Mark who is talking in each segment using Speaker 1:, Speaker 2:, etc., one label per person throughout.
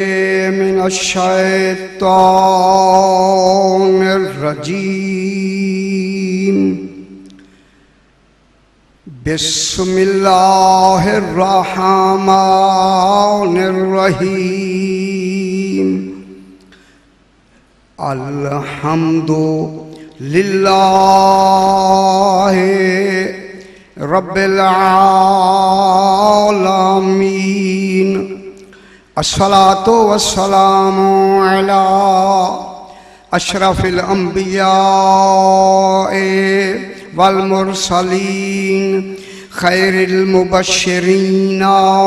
Speaker 1: मिनश्शैतानिर्रजीम बिस्मिल्लाहिर्रहमानिर्रहीम अल्हम्दुलिल्लाहि रब्बिल आलमीन अस्सलातु वस्सलामु अला अशरफिल अंबिया वल मुरसलीन खैरिल मुबश्शिरीन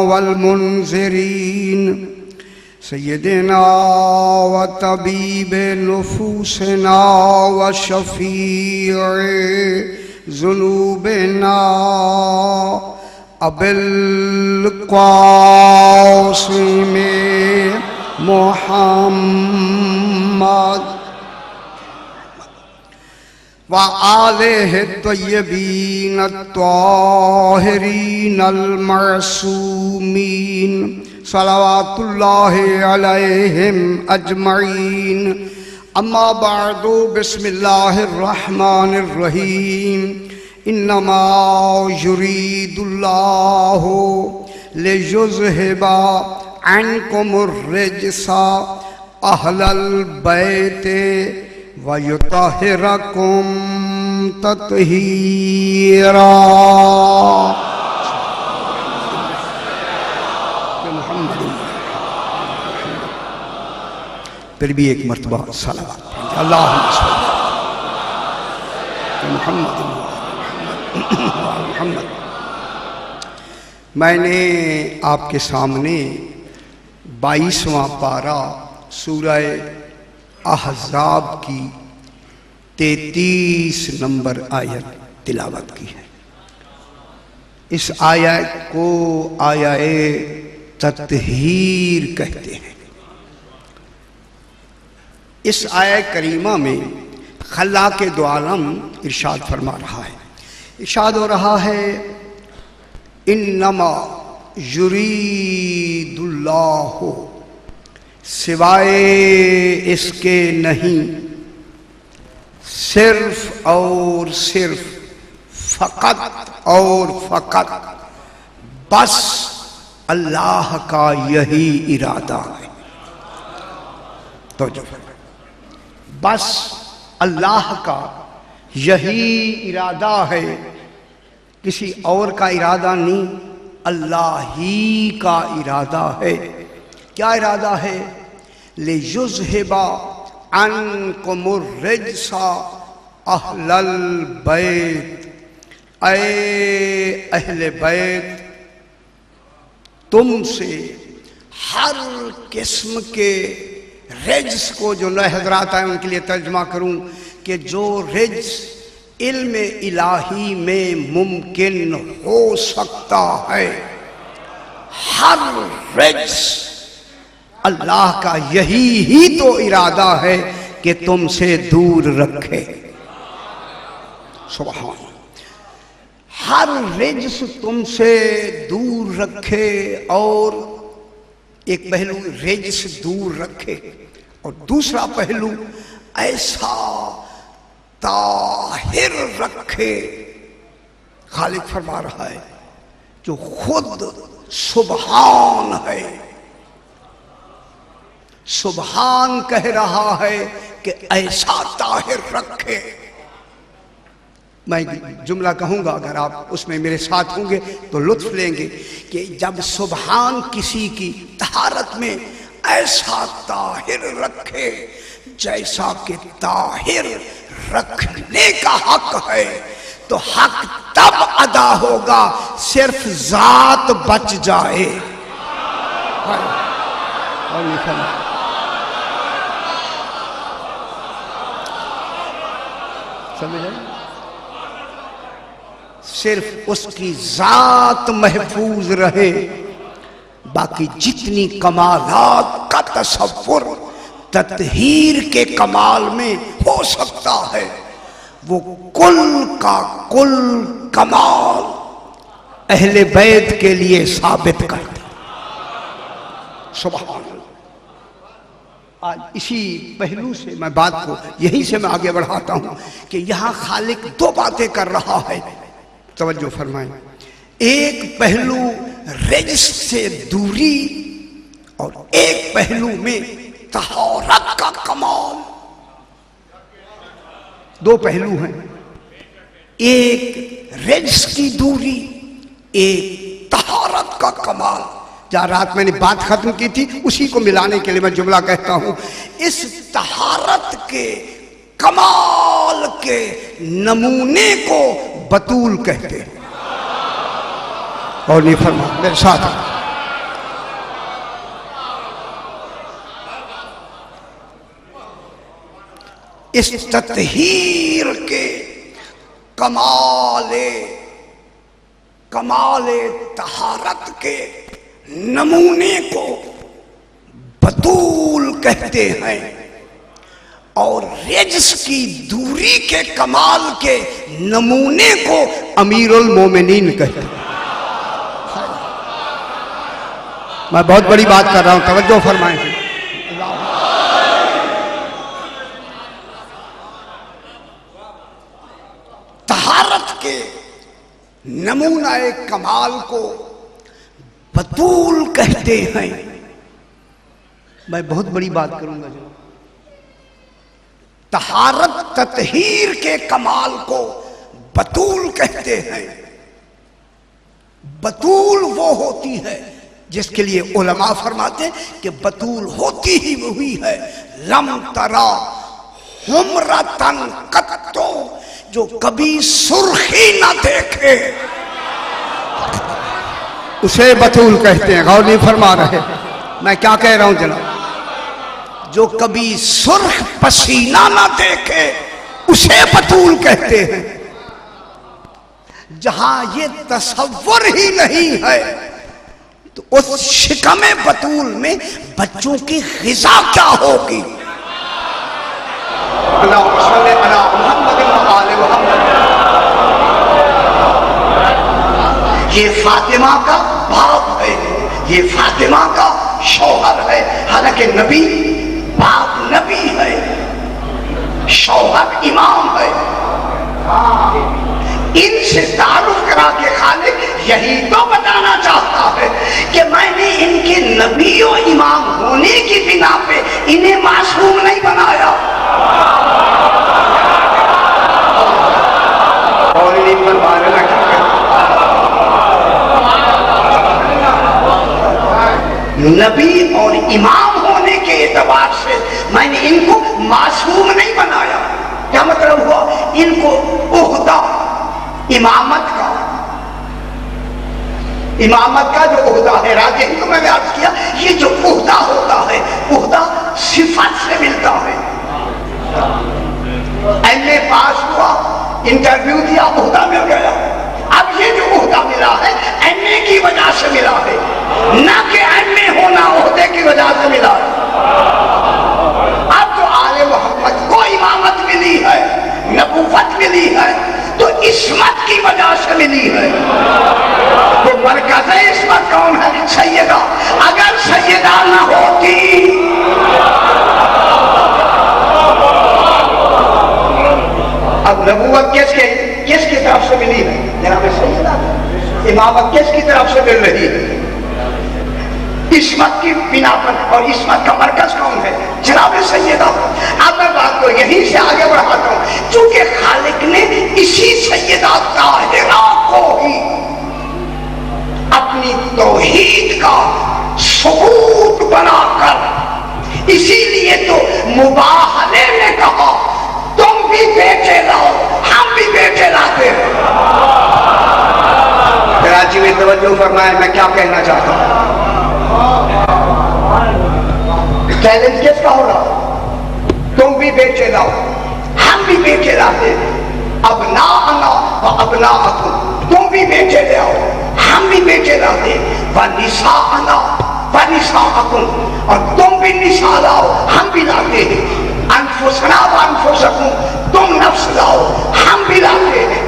Speaker 1: वल मुनज़िरीन सय्यदिना व तबीबे नुफूसिना व शफ़ीए ज़ुनूबिना अबिल क़ासिम मुहम्मद व आलिहि तय्यबीन अत्ताहिरीन अल-मअसूमीन सलावतुल्लाहि अलैहिम अजमईन। अम्मा बअदु बिस्मिल्लाहिर रहमानिर रहीम। इन्नमा युरीदुल्लाहु लियुज़हिबा अन्कुमुर रिज्सा अहलल बैति व युतहिरकुम तत्हीरा। फिर भी एक मर्तबा सलावत अल्लाहुम्मा सल्ली मुहम्मद। मैंने आपके सामने 22वां पारा सूरह अहज़ाब की 33 नंबर आयत तिलावत की है। इस आयत को आयाए तत्हीर कहते हैं। इस आयत करीमा में खल्लाक़े दो आलम इरशाद फरमा रहा है, इरशाद हो रहा है, इन्नमा युरीदुल्लाहु, सिवाय इसके नहीं, सिर्फ और सिर्फ, फ़कत और फ़कत, बस अल्लाह का यही इरादा है। तो जो बस अल्लाह का यही इरादा है, किसी और का इरादा नहीं, अल्लाह ही का इरादा है। क्या इरादा है? लियुज़हिबा अन्कुमुर रिज्सा अहलल बैत, ऐ अहले बैत, तुमसे हर किस्म के रिज्स को, जो नए हजरात आए उनके लिए तर्जुमा करूं कि जो रिज्स इल्म इलाही में मुमकिन हो सकता है, हर रिज्स अल्लाह का यही ही तो इरादा है कि तुमसे दूर रखे। सुभान, हर रिज्स तुमसे दूर रखे। और एक पहलू रिज्स दूर रखे, और दूसरा पहलू ऐसा ताहिर रखे। खालिक फरमा रहा है जो खुद सुबहान है, सुबहान कह रहा है कि ऐसा ताहिर रखे। मैं जुमला कहूंगा, अगर आप उसमें मेरे साथ होंगे तो लुत्फ लेंगे कि जब सुबहान किसी की तहारत में ऐसा ताहिर रखे जैसा कि ताहिर रखने का हक है, तो हक तब अदा होगा सिर्फ जात बच जाए। समझे? सिर्फ उसकी जात महफूज रहे, बाकी जितनी कमालात का तसव्वुर तत्हीर के कमाल में हो सकता है, वो कुल का कुल कमाल अहले बैत के लिए साबित करते। सुभान अल्लाह। आज इसी पहलू से मैं बात को यहीं से मैं आगे बढ़ाता हूं कि यहां खालिक दो बातें कर रहा है, तवज्जो फरमाएं। एक पहलू रिज्क से दूरी और एक पहलू में तहारत का कमाल। दो पहलू हैं, एक रिज्क की दूरी, एक तहारत का कमाल। जहाँ रात मैंने बात खत्म की थी उसी को मिलाने के लिए मैं जुमला कहता हूं, इस तहारत के कमाल के नमूने को बतूल कहते हैं। और नहीं फरमा मेरे साथ, इस तत्हीर के कमाले तहारत के नमूने को बतूल कहते हैं और रिज्क की दूरी के कमाल के नमूने को अमीरुल मोमिनीन कहते हैं। मैं बहुत बड़ी बात कर रहा हूं, तवज्जो फरमाएं। तहारत के नमूना कमाल को बतूल कहते हैं। मैं बहुत बड़ी बात करूंगा जो तहारत तत्हीर के कमाल को बतूल कहते हैं। बतूल वो होती है जिसके लिए उलमा फरमाते कि बतूल होती ही वही है, लम तरा हुमरतन कत्तो, जो कभी सुर्खी ना देखे उसे बतूल कहते हैं। गौर नहीं फरमा रहे मैं क्या कह रहा हूं जनाब? जो कभी सुर्ख पसीना ना देखे उसे बतूल कहते हैं। जहां ये तसव्वुर ही नहीं है तो उस शिकमे बतूल में बच्चों की ग़िज़ा क्या होगी? ये फातिमा का बाप है, ये फातिमा का शौहर है। हालांकि नबी बाप नबी है, शौहर इमाम है। इनसे तारुफ करा के खालिक यही तो बताना चाहता है कि मैंने इनके नबी और इमाम होने की बिना पे इन्हें मासूम नहीं बनाया। और नहीं नबी और इमाम होने के एतबार से मैंने इनको मासूम नहीं बनाया। क्या मतलब हुआ? इनको उहदा इमामत का जो उहदा है, राजे को मैंने अर्ज किया, ये जो उहदा होता है, उहदा सिफत से मिलता है। एमए पास हुआ, इंटरव्यू दिया, उहदा मिल गया। अब ये जो उहदा मिला है एमए की वजह से मिला है, ना कि एमए होना उहदे की वजह से मिला है। अब जो आले मोहम्मद को इमामत मिली है, नबूवत मिली है, तो इस्मत की वजह से मिली है। तो मरकज़ इस्मत कौन है? सैयदा। अगर सैयदा ना होती अब नबूवत किसकी तरफ से मिली है? जनाब सैयदा। इमामत किसकी तरफ से मिल रही है? इस्मत की बिना पर। और इस्मत का मरकज कौन है? जनाब सैयदा। अब मैं बात को यहीं से आगे बढ़ाता हूं, चूंकि खालिक ने इसी सैयदा ताहिरा को ही अपनी तौहीद का सबूत बनाकर, इसीलिए तो मुबाहले में कहा तुम भी बेटे लाओ, हम भी बेटे लाते हैं। कराची में तवज्जो फरमाए, मैं क्या कहना चाहता हूं। चैलेंज किसका हो रहा? तुम भी बेटे लाओ, हम भी बेटे लाते हैं। अब ना आना अब ना तुम भी बेटे ले आओ, हम भी बेटे लाते। व निशा आना व निशा और तुम भी निशा लाओ, हम भी लाते हैं। अनफुसना व अनफुसकुम, तुम नफ्स लाओ, हम भी लाते हैं।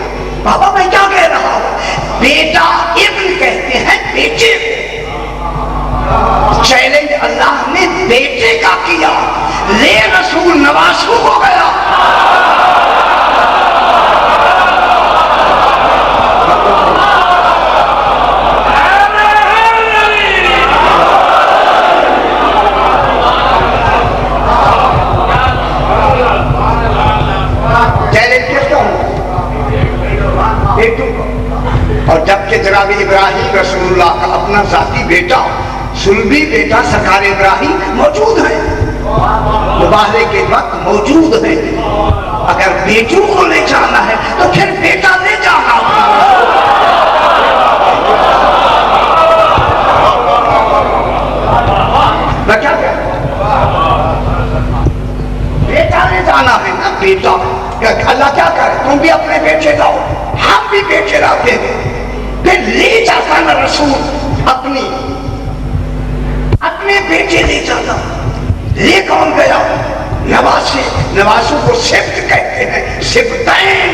Speaker 1: बाबा मैं क्या कह रहा हूं? बेटा इब्न कहते हैं बेटे को। चैलेंज अल्लाह ने बेटे का किया, ले रसूल नवासू हो गया। और जबकि जनाब इब्राहिम रसूलुल्लाह का अपना जाती बेटा सुल्बी बेटा सरकार इब्राहिम मौजूद है, मुबाहले के वक्त मौजूद है। अगर बेटों को ले जाना है तो फिर बेटा ले जाना मैं क्या कह, बेटा ले जाना है ना। बेटा अल्लाह क्या करे, तुम भी अपने बेटे लाओ, हम भी बेटे लाते हैं। फिर ले जाता ना रसूल अपने बेटे ले जाता। ले कौन गया? नवासे, नवासों को सिफ्त कहते हैं, सिफ्तैन।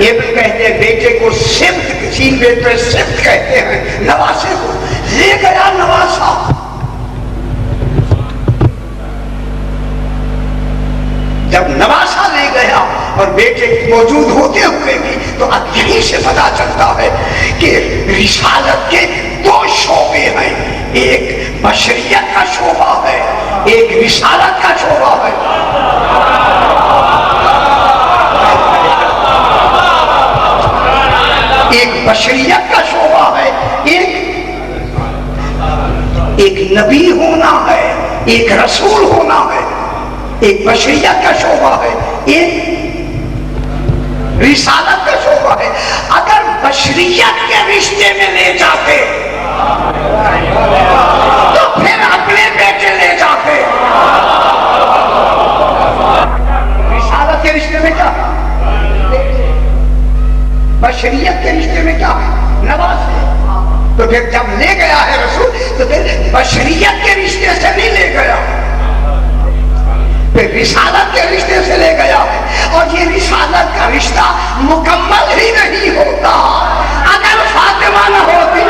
Speaker 1: इब्न कहते हैं बेटे को सिफ्त, किसी बेटे सिफ्त कहते हैं नवासे को। ले गया नवासा, जब नवासा ले गया और बेटे मौजूद होते हुए भी, तो अब यहीं से पता चलता है कि रिसालत के दो शोबे हैं, एक बशरियत का शोबा है, एक रिसालत का शोबा है। एक बशरियत का शोबा है, एक नबी होना है, एक रसूल होना है। एक बशरियत का शोबा है, एक रिसालत का शोबा है। अगर बशरियत के रिश्ते में ले जाते तो फिर अपने बेटे ले जाते। रिसालत के रिश्ते में क्या, बशरियत के रिश्ते में क्या है? नवाज है। तो फिर जब ले गया है रसूल, तो फिर बशरियत के रिश्ते से नहीं ले गया, फिर रिसालत के रिश्ते से ले गया है। और ये रिसालत का रिश्ता मुकम्मल ही नहीं होता अगर फातिमा न होती।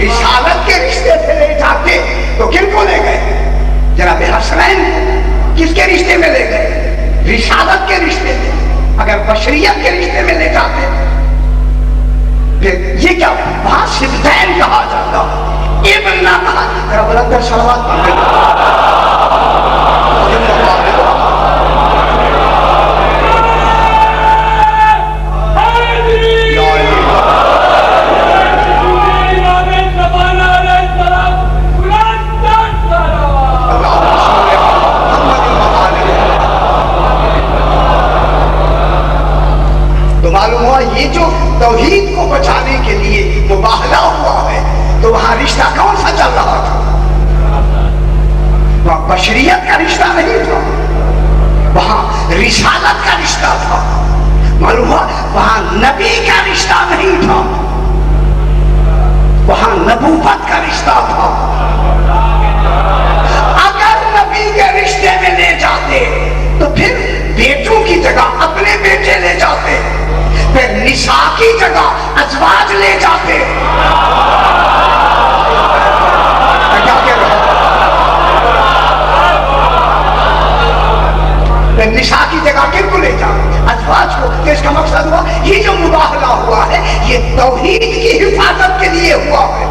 Speaker 1: रिसालत के रिश्ते से ले जाते तो किनको ले गए? जनाब हसनैन किसके रिश्ते में ले गए? रिसालत के रिश्ते में। अगर बशरियत के रिश्ते में ले जाते फिर ये क्या, वहां सिफ्तैन कहा जाता, इब्न ना कहा। बुलंद सलावत मालूम हुआ ये जो तौहीद को बचाने के लिए मुबाहला हुआ है, तो वहां रिश्ता कौन सा चल रहा था? वहां बशरियत का रिश्ता नहीं था, वहां रिसालत का रिश्ता था। मालूम हुआ वहां नबी का रिश्ता नहीं था, वहां नबूवत का रिश्ता था। अगर नबी के रिश्ते में ले जाते तो फिर बेटों की जगह अपने बेटे ले जाते, फिर निसा की जगह अजवाज ले जाते। क्या कह रहा? फिर निसा की जगह किनको ले जाते? अजवाज को। तो इसका मकसद हुआ ये जो मुबाहला हुआ है ये तौहीद की हिफाजत के लिए हुआ है।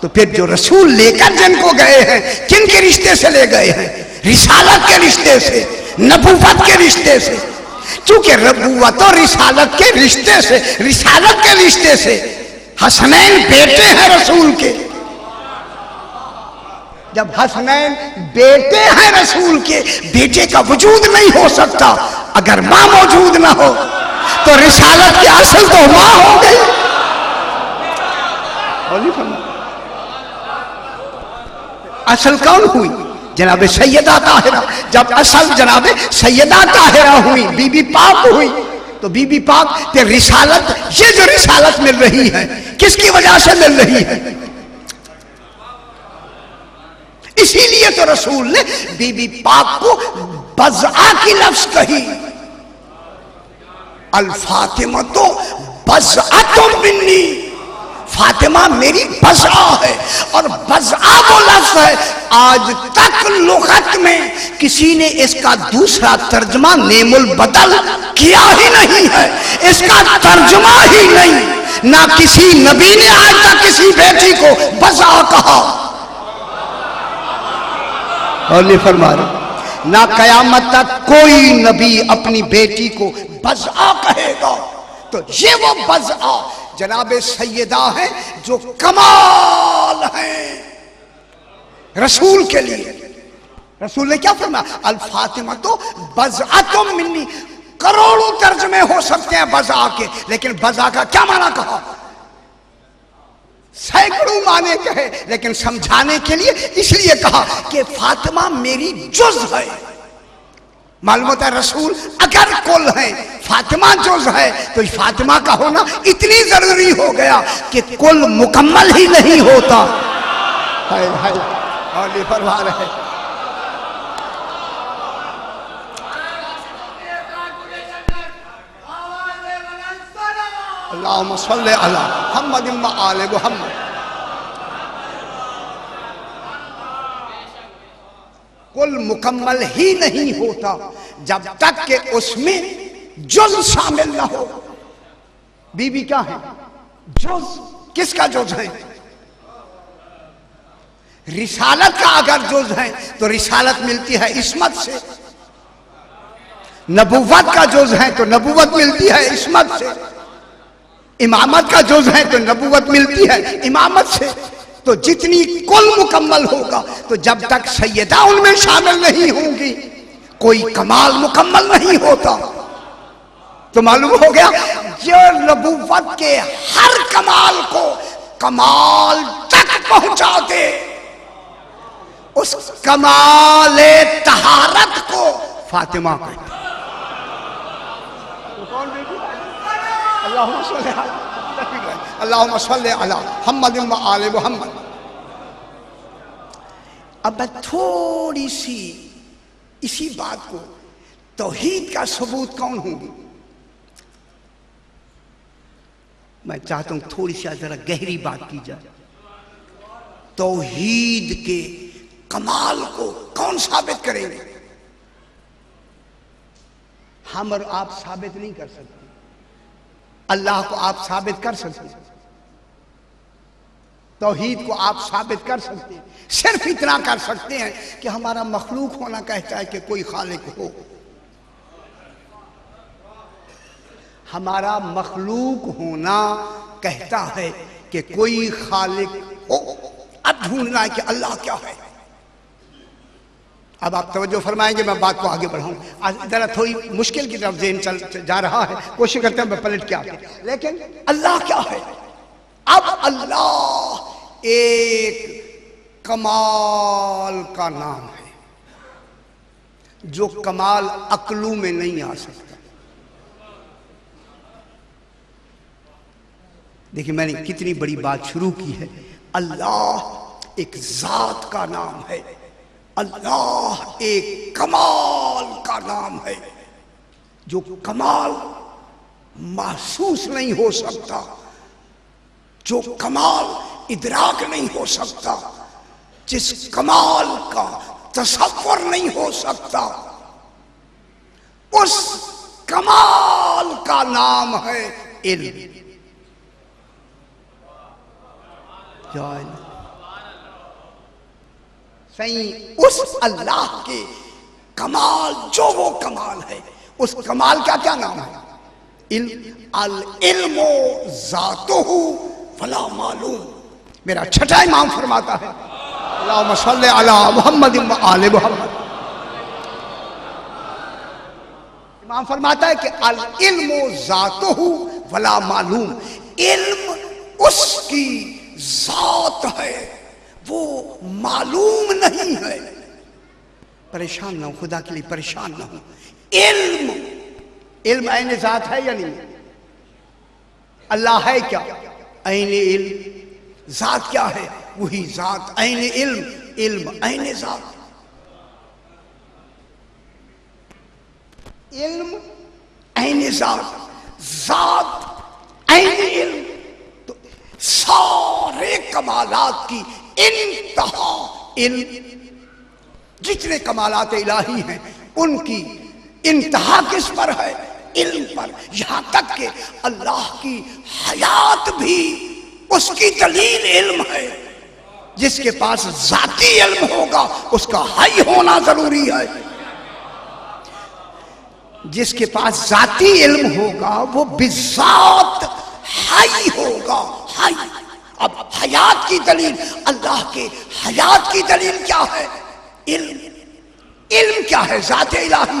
Speaker 1: तो फिर जो रसूल लेकर जिनको गए हैं, किनके रिश्ते से ले गए हैं? रिसालत के रिश्ते से, नबूवत के रिश्ते से। चूंकि नबूवत और रिसालत के रिश्ते से, रिसालत के रिश्ते से हसनैन बेटे हैं रसूल के। जब हसनैन बेटे हैं रसूल के, बेटे का वजूद नहीं हो सकता अगर मां मौजूद ना हो। तो रिसालत की असल तो मां हो गई। असल कौन हुई? जनाब सैयदा ताहिरा। जब असल जनाब सैयदा ताहिरा हुई, बीबी पाक हुई, तो बीबी पाक के रिसालत, ये जो रिसालत मिल रही है किसकी वजह से मिल रही है? इसीलिए तो रसूल ने बीबी पाक को बज़आ की लफ्ज कही, अल फातिमा तो बज़अतुम मिन्नी, फातिमा मेरी बज़आ है। और बज़आ वो लफ्ज है, आज तक लुगत में किसी ने इसका दूसरा तर्जुमा नेमुल बदल किया ही नहीं है, इसका तर्जुमा ही नहीं। ना किसी नबी ने आज तक किसी बेटी को बज़आ कहा, और नहीं फरमा रहे, ना कयामत तक कोई नबी अपनी बेटी को बज़आ कहेगा। तो ये वो बज़आ जनाबे सैयदा है जो कमाल है रसूल के लिए। रसूल ने क्या फरमाया, अल फातिमा तो बज़अतुम मिन्नी। करोड़ों तर्जुमे हो सकते हैं बज़आ के, लेकिन बज़आ का क्या माना कहा, सैकड़ों माने कहे, लेकिन समझाने के लिए इसलिए कहा कि फातिमा मेरी जुज़ है। मालूम होता है रसूल अगर कुल है, फातिमा जुज़ है, तो फातिमा का होना इतनी जरूरी हो गया कि कुल मुकम्मल ही नहीं होता। हाय हाय, और ये फरमा रहे अल्लाहुम्मा सल्ली अला मुहम्मद व आले मुहम्मद। कुल मुकम्मल ही नहीं होता जब तक कि उसमें जुज़ शामिल ना हो। बीबी क्या है, जुज़। किसका जुज़ है, रिसालत का अगर जुज़ है तो रिसालत मिलती है इस्मत से, नबुव्वत का जुज़ है तो नबुव्वत मिलती है इस्मत से, इमामत का जुज़ है तो नबुव्वत मिलती है इमामत से। तो जितनी कुल मुकम्मल होगा, तो जब तक सैयदा उनमें शामिल नहीं होंगी कोई कमाल मुकम्मल नहीं होता। तो मालूम हो गया जो नबुव्वत के हर कमाल को कमाल तक पहुंचा दे, उस कमाले तहारत को फातिमा कहते हैं। अल्लाहुम्मा सल्ली अला मुहम्मद व आले मुहम्मद। अब मैं थोड़ी सी इसी बात को, तौहीद का सबूत कौन होंगी, मैं चाहता हूं थोड़ी सी जरा गहरी बात की जाए। तौहीद के कमाल को कौन साबित करेंगे, हम और आप साबित नहीं कर सकते, अल्लाह को आप साबित कर सकते हैं, तौहीद को आप साबित कर सकते हैं। सिर्फ इतना कर सकते हैं कि हमारा मखलूक होना कहता है कि कोई खालिक हो, हमारा मखलूक होना कहता है कि कोई खालिक हो। अब ढूंढना है कि अल्लाह क्या है। अब आप तवज्जो फरमाएंगे, मैं बात को आगे बढ़ाऊं। आज जरा थोड़ी मुश्किल की तरफ ज़हन चल जा रहा है, कोशिश करते हैं मैं पलट के आके। लेकिन अल्लाह क्या है, अब अल्लाह एक कमाल का नाम है जो कमाल अक्लू में नहीं आ सकता। देखिए मैंने कितनी बड़ी बात शुरू की है। अल्लाह एक जात का नाम है, अल्लाह एक कमाल का नाम है जो कमाल महसूस नहीं हो सकता, जो कमाल इदराक नहीं हो सकता, जिस कमाल का तसव्वुर नहीं हो सकता, उस कमाल का नाम है इल्म। सही उस अल्लाह के कमाल, जो वो कमाल है, उस कमाल का क्या नाम है, इल्म। अल इल्मो ज़ातुहु फला मालूम। मेरा छठा इमाम फरमाता है, अल्लाहुम्मा सल्ली अला मुहम्मद व आले मुहम्मद। इमाम फरमाता है कि अल इल्मो ज़ातुहु फला मालूम। इल्म उसकी जात है, वो मालूम नहीं है। परेशान ना हो, खुदा के लिए परेशान ना हो। इल्म, इल्म ऐन जात है या नहीं? अल्लाह है क्या? ऐन इल्म। जात क्या है? वही जात ऐन इल्म। इल्म ऐन ज़ात, इल्म ऐन ज़ात, ज़ात ऐन इल्म। तो सारे कमालात की इंतहा इल्म। जितने कमालात इलाही हैं उनकी इंतहा किस पर है? इल्म पर। यहां तक कि अल्लाह की हयात भी उसकी दलील इल्म है। जिसके पास जाती इल्म होगा उसका हई होना जरूरी है। जिसके पास जाती इल्म होगा वो बिज़ात हई होगा, हई। अब हयात की दलील, अल्लाह के हयात की दलील क्या है? इल्म। इल्म क्या है? जात इलाही।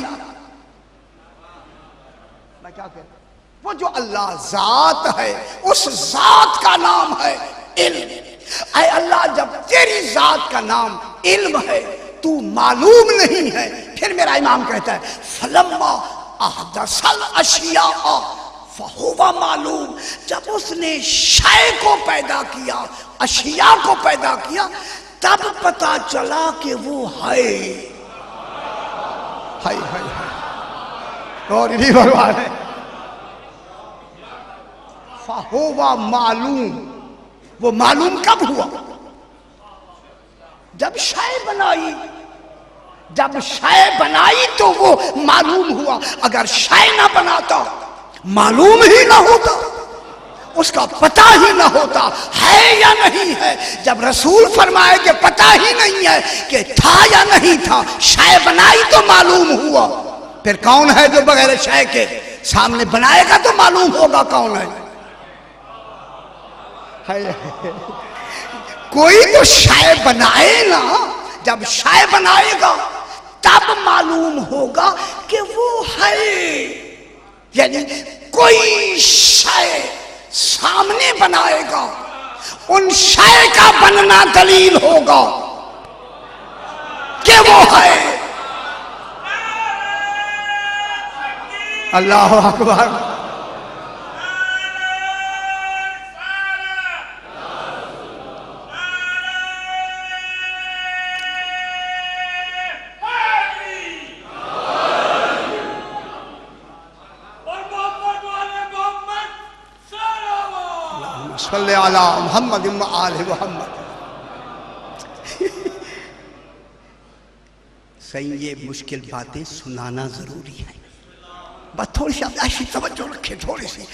Speaker 1: मैं क्या कह रहा हूं? वो जो अल्लाह जात है उस जात का नाम है इल्म। ऐ अल्लाह, जब तेरी जात का नाम इल्म है, तू मालूम नहीं है, फिर मेरा इमाम कहता है फलम्मा अहदसल अशिया फहुवा मालूम। जब उसने शय को पैदा किया, अशिया को पैदा किया, तब पता चला कि वो है। हाय हाय हाय, और नहीं भगवान है। फहुवा मालूम, वो मालूम कब हुआ? जब शय बनाई। जब शय बनाई तो वो मालूम हुआ। अगर शय ना बनाता, मालूम ही ना होता, उसका पता ही ना होता है या नहीं है। जब रसूल फरमाए कि पता ही नहीं है कि था या नहीं था, शय बनाई तो मालूम हुआ। फिर कौन है जो बगैर शय के सामने बनाएगा तो मालूम होगा कौन है। कोई तो शय बनाए ना, जब शय बनाएगा तब मालूम होगा कि वो है। यानी कोई शय सामने बनाएगा, उन शय का बनना दलील होगा कि वो है। अल्लाह अकबर। सल्ले अला मुहम्मद व आले मुहम्मद। सही, ये मुश्किल बातें सुनाना जरूरी है। बस थोड़ी सी ऐसी तवज्जो रखे, थोड़ी सी।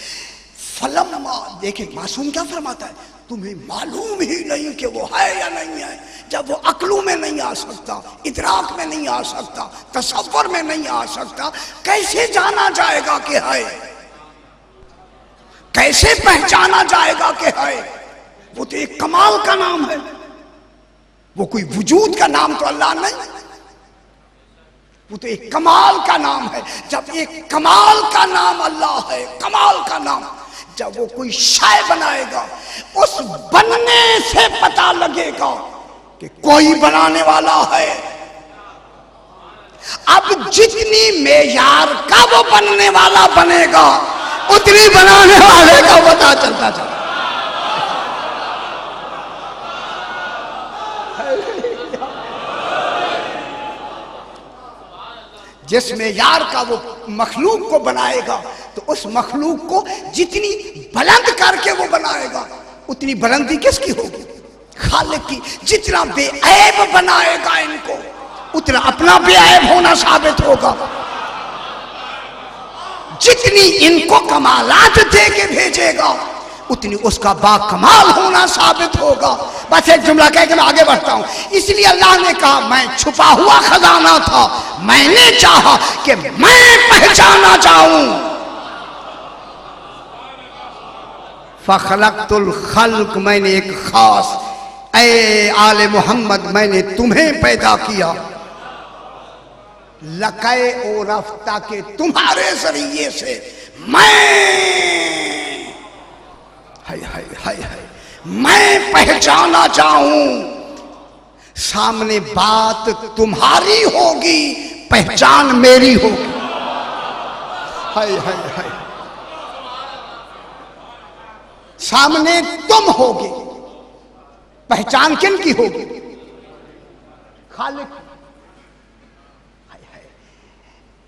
Speaker 1: फलम्मा, देखे मासूम क्या फरमाता है? तुम्हें मालूम ही नहीं कि वो है या नहीं है। जब वो अक्लों में नहीं आ सकता, इदराक में नहीं आ सकता, तसव्वुर में नहीं आ सकता, कैसे जाना जाएगा कि है? कैसे पहचाना जाएगा कि है? वो तो एक कमाल का नाम है। वो कोई वजूद का नाम तो अल्लाह नहीं, वो तो एक कमाल का नाम है। जब एक कमाल का नाम अल्लाह है, कमाल का नाम, जब वो कोई शय बनाएगा, उस बनने से पता लगेगा कि कोई बनाने वाला है। अब जितनी मेयार का वो बनने वाला बनेगा, उतनी बनाने वाले का पता चलता चला। जिस मेयार का वो मखलूक को बनाएगा, तो उस मखलूक को जितनी बुलंद करके वो बनाएगा, उतनी बुलंदी किसकी होगी? खालिक की। जितना बेऐब बनाएगा इनको, उतना अपना बेऐब होना साबित होगा। जितनी इनको कमालात दे के भेजेगा, उतनी उसका बाकमाल होना साबित होगा। बस एक जुमला कह के मैं आगे बढ़ता हूं। इसलिए अल्लाह ने कहा, मैं छुपा हुआ खजाना था, मैंने चाहा कि मैं पहचाना जाऊं। फखलक़तुल खल्क़, मैंने एक खास, ऐ आले मोहम्मद, मैंने तुम्हें पैदा किया। लक़ै ओ रफ्ता के तुम्हारे जरिए से मैं, हाय हाय हाय हाय, मैं पहचाना जाऊं। सामने बात तुम्हारी होगी, पहचान मेरी होगी। हाय हाय हाय, सामने तुम होगे, पहचान किन की होगी? खालिक।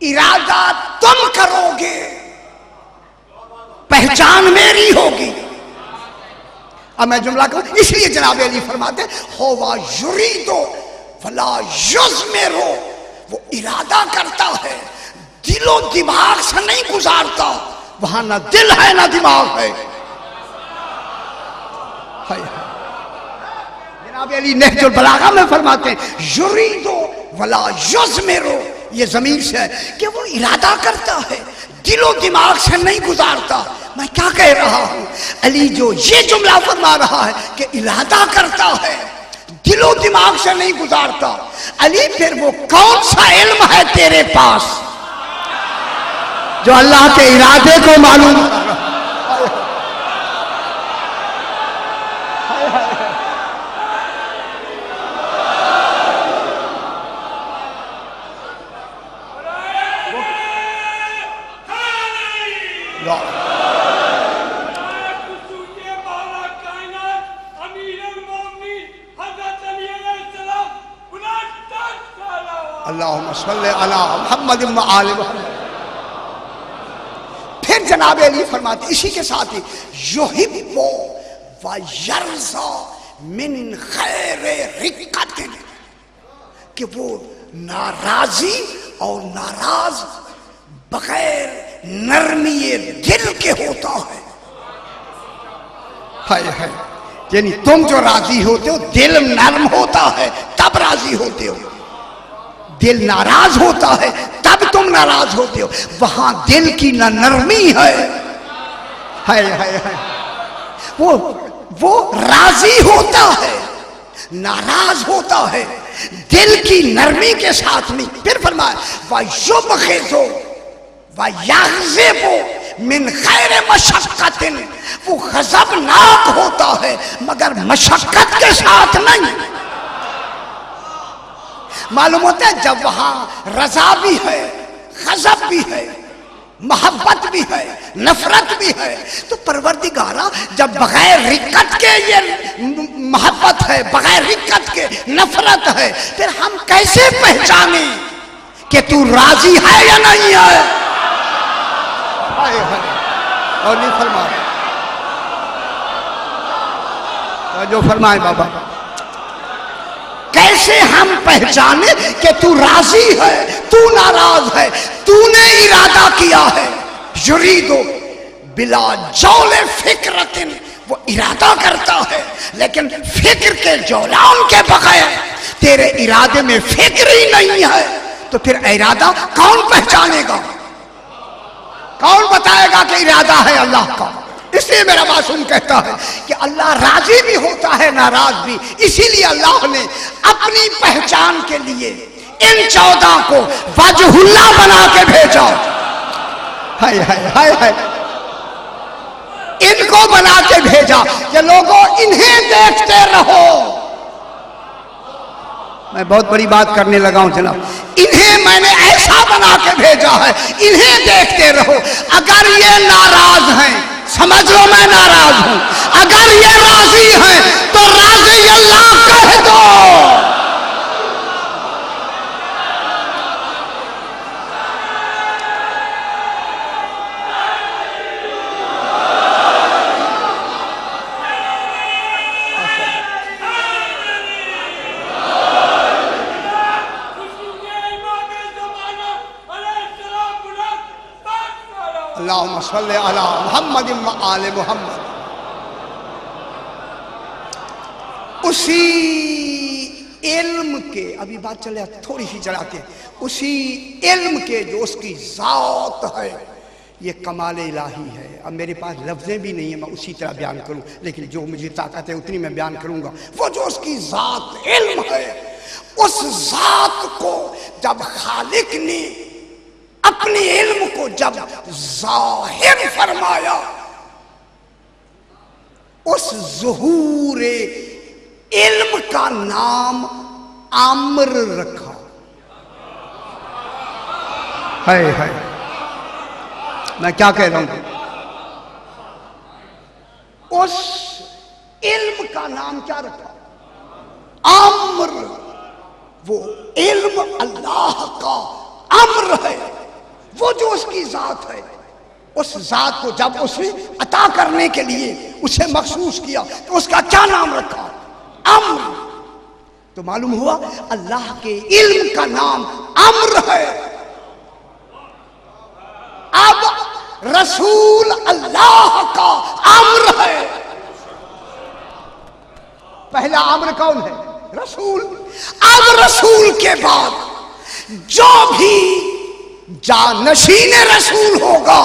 Speaker 1: इरादा तुम करोगे, पहचान मेरी होगी। अब मैं जुमला कहूं, इसलिए जनाब अली फरमाते होवा युरीदो फला युज़मिरो, वो इरादा करता है, दिलो दिमाग से नहीं गुजारता। वहां ना दिल है ना दिमाग है। जनाब अली नहजुल बलागा में फरमाते हैं युरीदो वला युज़मिरो, ये जमीन से है कि वो इरादा करता है, दिलो दिमाग से नहीं गुजारता। मैं क्या कह रहा हूं, अली जो ये जुमला फरमा रहा है कि इरादा करता है, दिलो दिमाग से नहीं गुजारता। अली फिर वो कौन सा इल्म है तेरे पास जो अल्लाह के इरादे को मालूम? अल्लाहुम्मा सल्ली अला मुहम्मद व आले मुहम्मद। फिर जनाब अली फरमाते इसी के साथ ही युहिब्बु व यरज़ा मिन खैरि रिक्कतिन, कि वो नाराजी और नाराज बगैर नरमी दिल के होता है। हाय, यानी तुम जो राजी होते हो दिल नरम होता है तब राजी होते हो, दिल नाराज होता है तब तुम नाराज होते हो। वहां दिल की ना नरमी है। हाय हाय हाय, वो राजी होता है, नाराज होता है, दिल की नरमी के साथ नहीं। फिर फरमाया वयुबग़िज़ु वयग़ज़िबु मिन ग़ैरि मशक्क़तिन, वो ग़ज़बनाक होता है मगर मशक्कत के साथ नहीं। मालूम होता है जब वहां रजा भी है, ग़ज़ब भी है, मोहब्बत भी है, नफरत भी है, तो परवरदिगारा जब बगैर रिक्कत के ये मोहब्बत है, बगैर रिक्कत के नफरत है, फिर हम कैसे पहचाने कि तू राजी है या नहीं है? और नहीं फरमाए जो फरमाए बाबा, कैसे हम पहचाने कि तू राजी है, तू नाराज है, तूने इरादा किया है। युरीदो बिला जौले फिक्रतिन, वो इरादा करता है लेकिन फिक्र के जौलान के बगैर, तेरे इरादे में फिक्र ही नहीं है, तो फिर इरादा कौन पहचानेगा, कौन बताएगा कि इरादा है अल्लाह का? इसलिए मेरा मासूम कहता है कि अल्लाह राजी भी होता है नाराज भी। इसीलिए अल्लाह ने अपनी पहचान के लिए इन 14 को वजहुल्लाह बना के भेजा। हाय हाय हाय हाय, इनको बना के भेजा कि लोगों इन्हें देखते रहो। मैं बहुत बड़ी बात करने लगा हूं जनाब, इन्हें मैंने ऐसा बना के भेजा है, इन्हें देखते रहो। अगर ये नाराज हैं समझ लो मैं नाराज हूं, अगर ये राजी हैं तो राजी अल्लाह कह दो। अल्लाहुम्मा सल्ली अला मुहम्मद व आले मुहम्मद। उसी इल्म के, अभी बात चले थोड़ी सी चलाते हैं, उसी इल्म के जो उसकी जात है, ये कमाल इलाही है। अब मेरे पास लफ्ज़ें भी नहीं है मैं उसी तरह बयान करूं, लेकिन जो मुझे ताकत है उतनी मैं बयान करूंगा। वो जो उसकी जात इल्म है, उस जात को जब खालिक ने अपने इल्म को जब जाहिर फरमाया, उस ज़ुहूर इल्म का नाम अम्र रखा। हाय हाय, मैं क्या कह रहा हूं, उस इल्म का नाम क्या रखा? अम्र। वो इल्म अल्लाह का अम्र है, वो जो उसकी जात है, उस जात को जब उसने अता करने के लिए उसे मखसूस किया तो उसका क्या नाम रखा? अम्र। तो मालूम हुआ अल्लाह के इल्म का नाम अम्र है। अब रसूल अल्लाह का अम्र है। पहला अम्र कौन है? रसूल। अब रसूल के बाद जो भी जानशीन रसूल होगा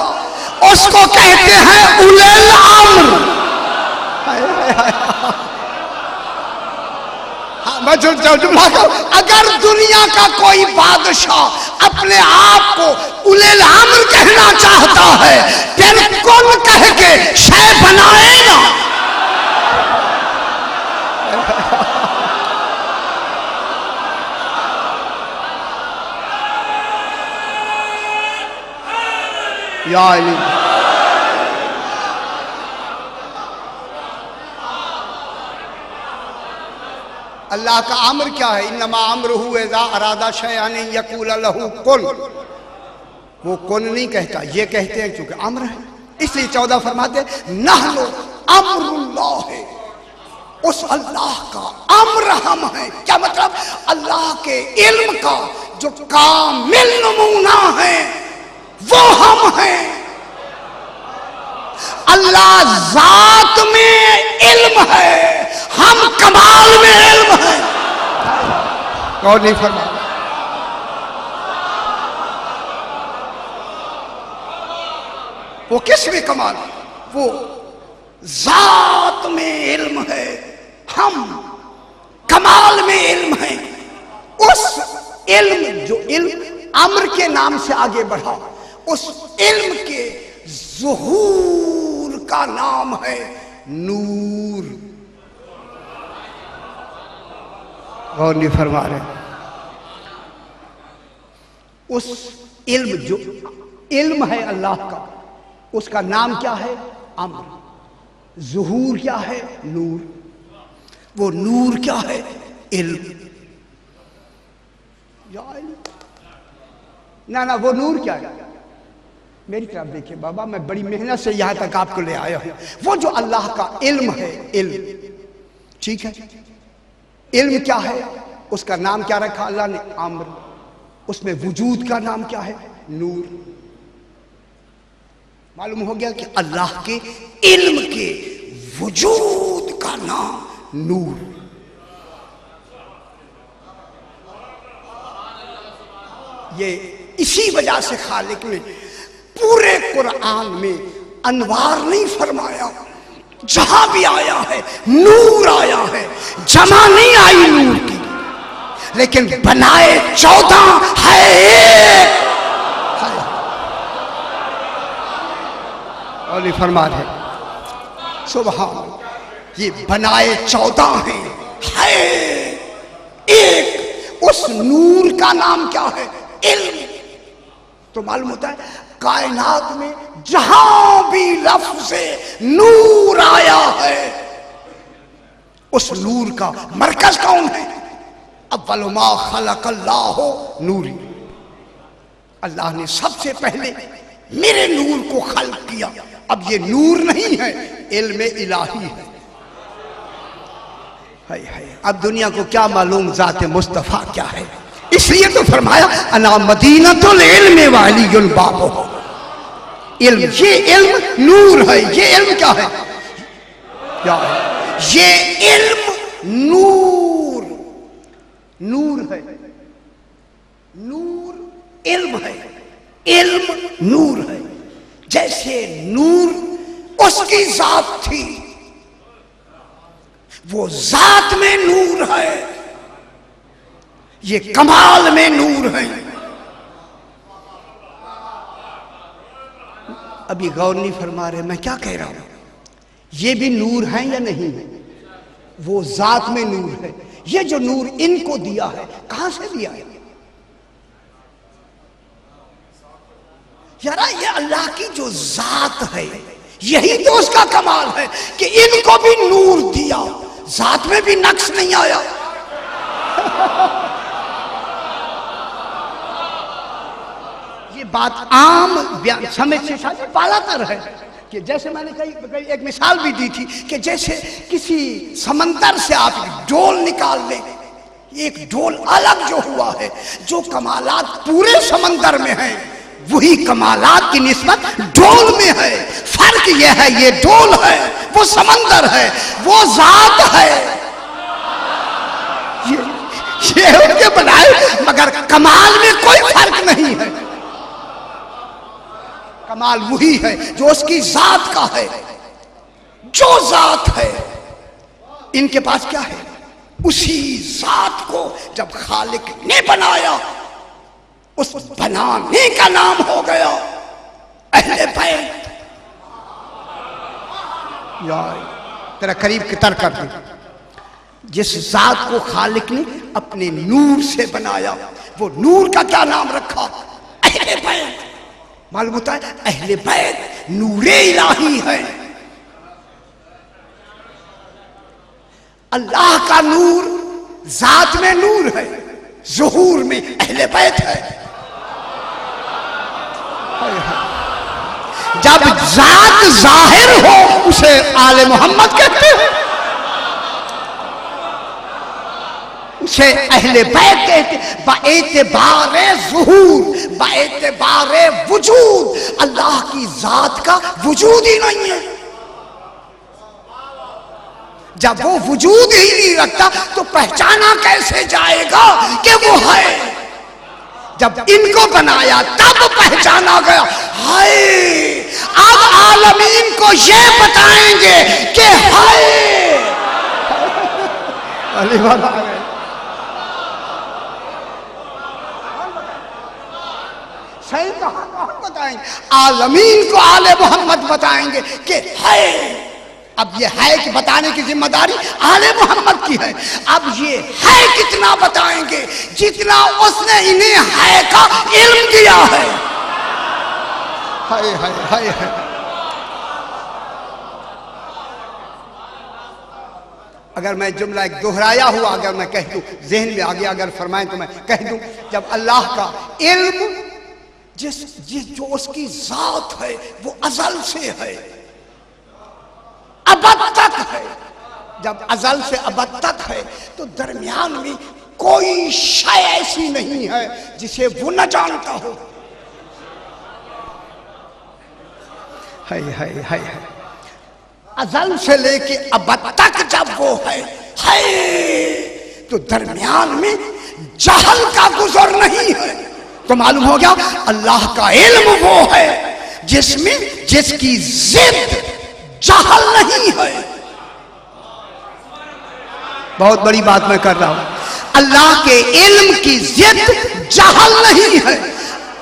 Speaker 1: उसको कहते हैं उलुल अम्र। मैं जुमला कहूं, अगर दुनिया का कोई बादशाह अपने आप को उलुल अम्र कहना चाहता है फिर कौन कह के शय बनाएगा? या अली अल्लाह का अम्र क्या है? इन्नमा अम्रुहु इज़ा अरादा शयअन यक़ूल लहू कुन। वो कुन नहीं कहता, ये कहते हैं क्योंकि अम्र है, इसलिए 14 फरमाते नहनु अम्रुल्लाह, उस अल्लाह का अम्र हम है। क्या मतलब? अल्लाह के इल्म का जो कामिल नमूना है वो हम हैं। अल्लाह जात में इल्म है, हम कमाल में इल्म है। कौन नहीं फरमा? वो किस में कमाल? वो जात में इल्म है, हम कमाल में इल्म है। उस इल्म जो इल्म अम्र के नाम से आगे बढ़ा, उस इल्म के ज़ुहूर का नाम है नूर। गौर नहीं फरमा रहे? उस इल्म जो इल्म है अल्लाह का, उसका नाम क्या है? अम्र। ज़ुहूर क्या है? नूर। वो नूर क्या है? इल्म। ना वो नूर क्या है? मेरी तरफ देखिए बाबा, मैं बड़ी मेहनत से यहां तक आपको ले आया हूं। वो जो अल्लाह का इल्म है, इल्म, ठीक है, इल्म क्या है? उसका नाम क्या रखा अल्लाह ने? अम्र। उसमें वजूद का नाम क्या है? नूर। मालूम हो गया कि अल्लाह के इल्म के वजूद का नाम नूर। ये इसी वजह से खालिक ने पूरे कुरान में अनवार नहीं फरमाया, जहां भी आया है नूर आया है, जमा नहीं आई नूर की, लेकिन बनाए 14 है एक। और फरमा है सुभान, ये बनाए 14 है एक। उस नूर का नाम क्या है? इल्म। तो मालूम होता है कायनात में जहां भी लफ्ज़ नूर आया है उस नूर का मरकज कौन है? अव्वल मा खलक़ल्लाहु नूरी। अल्लाह ने सबसे पहले मेरे नूर को खल्क किया। अब ये नूर नहीं है, इल्म इलाही है। अब दुनिया को क्या मालूम ज़ात मुस्तफ़ा क्या है? इसलिए तो फरमाया अना मदीनतुल इल्म वालियुल बाबो। इल्म, ये इल्म नूर है। ये इल्म क्या है? क्या है? ये इल्म नूर, नूर है। नूर इल्म है, इल्म नूर है। जैसे नूर उसकी जात थी, वो जात में नूर है, ये कमाल में नूर है। अभी गौर नहीं फरमा रहे मैं क्या कह रहा हूं? ये भी नूर है या नहीं है? वो जात में नूर है। ये जो नूर इनको दिया है, कहां से दिया है? यारा ये अल्लाह की जो जात है, यही तो उसका कमाल है कि इनको भी नूर दिया, जात में भी नक्श नहीं आया। ये बात आम समय से शायद पालातर है कि जैसे मैंने कई एक मिसाल भी दी थी कि जैसे किसी समंदर से आप डोल निकाल लें, एक डोल अलग जो हुआ है, जो कमालात पूरे समंदर में हैं वही कमालात की निस्बत डोल में है। फर्क यह है ये डोल है, वो समंदर है, वो जात है, ये उनके बनाए, मगर कमाल में कोई फर्क नहीं है। कमाल वही है जो उसकी जात का है, जो जात है। इनके पास क्या है? उसी जात को जब खालिक ने बनाया, उस बनाने का नाम हो गया अहले बैत। यार तेरा करीब की तर्क कर दे, जिस जात को खालिक ने अपने नूर से बनाया, वो नूर का क्या नाम रखा? अहले बैत। मालूम होता है अहले बैत नूरे इलाही है। अल्लाह का नूर जात में नूर है, ज़ुहूर में अहले बैत है। जब जात जाहिर हो उसे आले मोहम्मद कहते हैं, उसे अहले बैत कहते। बाएतबारे ज़ुहूर, बाएतबारे वजूद, अल्लाह की जात का वजूद ही नहीं है। जब वो वजूद ही नहीं रखता तो पहचाना कैसे जाएगा कि वो है? जब इनको बनाया तब पहचाना गया। हाय, अब आलमीन को ये बताएंगे कि हाय। अली बाबा सही कहा, कौन बताएंगे? आलमीन को आले मोहम्मद बताएंगे कि है। अब ये है कि बताने की जिम्मेदारी आले मोहम्मद की है। अब ये है कितना बताएंगे? जितना उसने इन्हें है का इल्म दिया है। हाय हाय हाय हाय। अगर मैं जुमला एक दोहराया हुआ अगर मैं कह दूं, जहन में आ गया अगर फरमाएं तो मैं कह दूं, जब अल्लाह का इल्म जिस जो उसकी जात है वो अजल से है, अबद तक है। जब अजल से अबद तक है तो दरमियान में कोई शय ऐसी नहीं है जिसे वो न जानता हो। हाय हाय हाय हाय। अजल से लेके अबद तक जब वो है तो दरमियान में जहल का गुजर नहीं है। तो मालूम हो गया अल्लाह का इल्म वो है जिसमें जिसकी जिद जहल नहीं है। बहुत बड़ी बात मैं कर रहा हूं। अल्लाह के इल्म की जिद जहल नहीं है।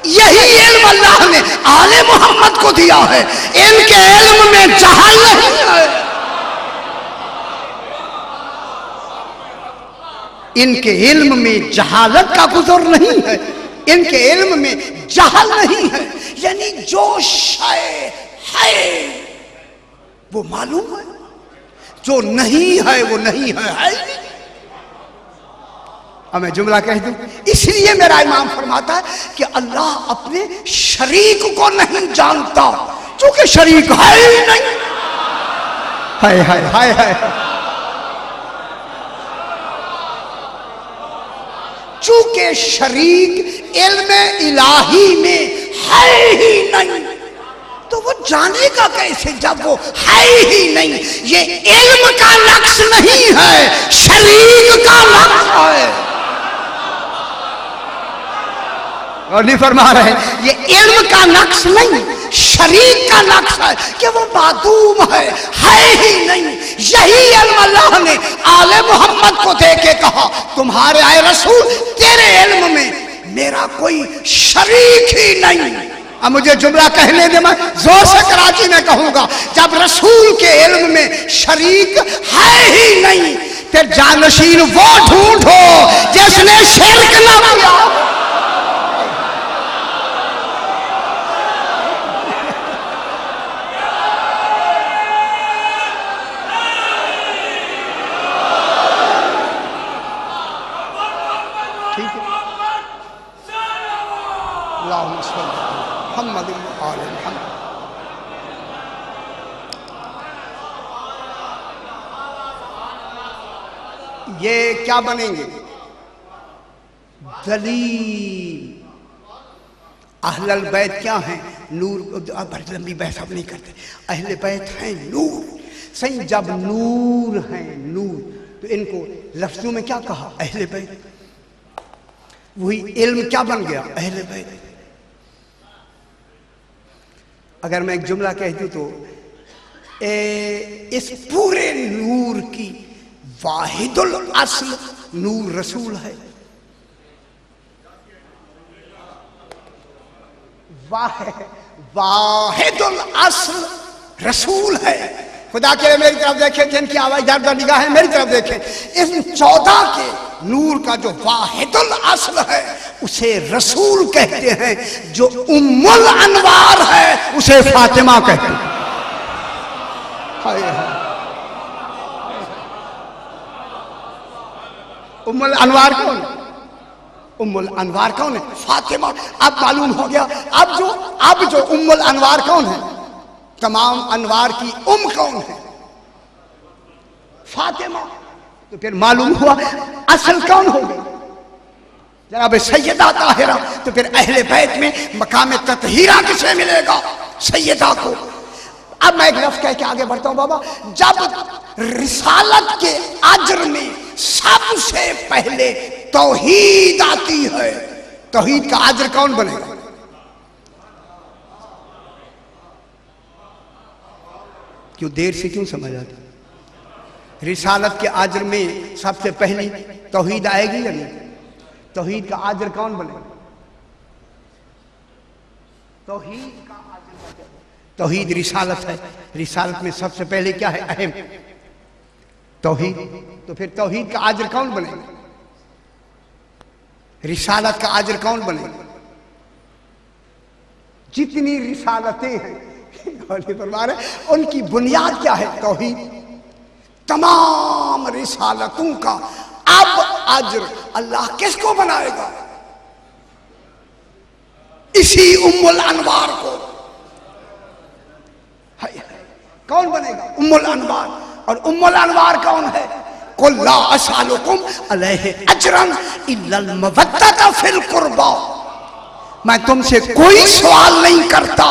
Speaker 1: यही इल्म अल्लाह ने आले मोहम्मद को दिया है। इनके इल्म में जहल नहीं है। इनके इल्म में जहालत का गुजर नहीं है। इनके इल्म में जहल नहीं है। यानी जो शय है वो मालूम है, जो नहीं है वो नहीं है। अब मैं जुमला कह दूं, इसलिए मेरा इमाम फरमाता है कि अल्लाह अपने शरीक को नहीं जानता क्योंकि शरीक है ही नहीं। हाय हाय हाय हाय। चूंकि शरीक इल्म इलाही में है ही नहीं तो वो जानेगा कैसे जब वो है ही नहीं। ये इल्म का लक्ष नहीं है, शरीक का लक्ष है। और नहीं फरमा रहे, ये इल्म का नक्श नहीं, शरीक का नक्श है कि वो मादूम है ही नहीं। यही इल्म अल्लाह ने आले मोहम्मद को दे के कहा, तुम्हारे आए रसूल तेरे इल्म में मेरा कोई शरीक ही नहीं। अब मुझे जुमला कहने दे, मैं जोर से कराची में कहूंगा, जब रसूल के इल्म में शरीक है ही नहीं फिर जानशीन वो ढूंढो जिसने शिर्क न किया। ठीक है, अल्लाहुम्मा सल्ली मोहम्मद आले मोहम्मद। ये क्या बनेंगे? दलील। अहलल बैत क्या है? नूर। बड़ी लंबी बहस अब नहीं करते। अहले बैत हैं नूर। सही, जब नूर हैं नूर, तो इनको लफ्जों में क्या कहा? अहले बैत। वही इल्म क्या बन गया? अहले बैत। अगर मैं एक जुमला कह दूं तो इस पूरे नूर की वाहिदुल अस्ल नूर रसूल है। वाहिदुल अस्ल रसूल है। खुदा के लिए मेरी तरफ देखें, जिनकी आवाज इधर निगाह है मेरी तरफ देखें। इस 14 के नूर का जो वाहिदुल अस्ल है उसे रसूल कहते हैं। जो उम्मुल अनवार है उसे फातिमा कहते हैं। हाय हाय। उम्मुल अनवार कौन? उम्मुल अनवार कौन है? फातिमा। अब मालूम हो गया। अब जो उम्मुल अनवार कौन है? तमाम अनवार की कौन है? फातिमा। तो फिर मालूम हुआ असल कौन हो गई? जनाब सैयदा ताहिरा। तो फिर अहले बैत में मकाम ततहीरा किसे मिलेगा? सैयदा को। अब मैं एक लफ्ज़ कह के आगे बढ़ता हूं बाबा। जब रिसालत के अज्र में सबसे पहले तौहीद आती है, तौहीद का अज्र कौन बनेगा? क्यों देर से क्यों समझ आती? रिसालत के अज्र में सबसे पहली तौहीद आएगी या नहीं? तौहीद का अज्र कौन बनेगा? तौहीद का अज्र, तौहीद रिसालत है। रिसालत में सबसे पहले क्या है? अहम तौहीद। तो फिर तौहीद का अज्र कौन बनेगा? रिसालत का अज्र कौन बनेगा? जितनी रिसालतें हैं उनकी बुनियाद क्या है? तौहीद। तमाम रिसालतों का अब अज्र अल्लाह किसको बनाएगा? इसी उम्मुल अनवार को। कौन बनेगा? उम्मुल अनवार। और उम्मुल अनवार कौन है? कुल ला असअलुकुम अलैहि अजरन इल्लल मवद्दता फिल कुर्बा। मैं तुमसे कोई सवाल नहीं करता।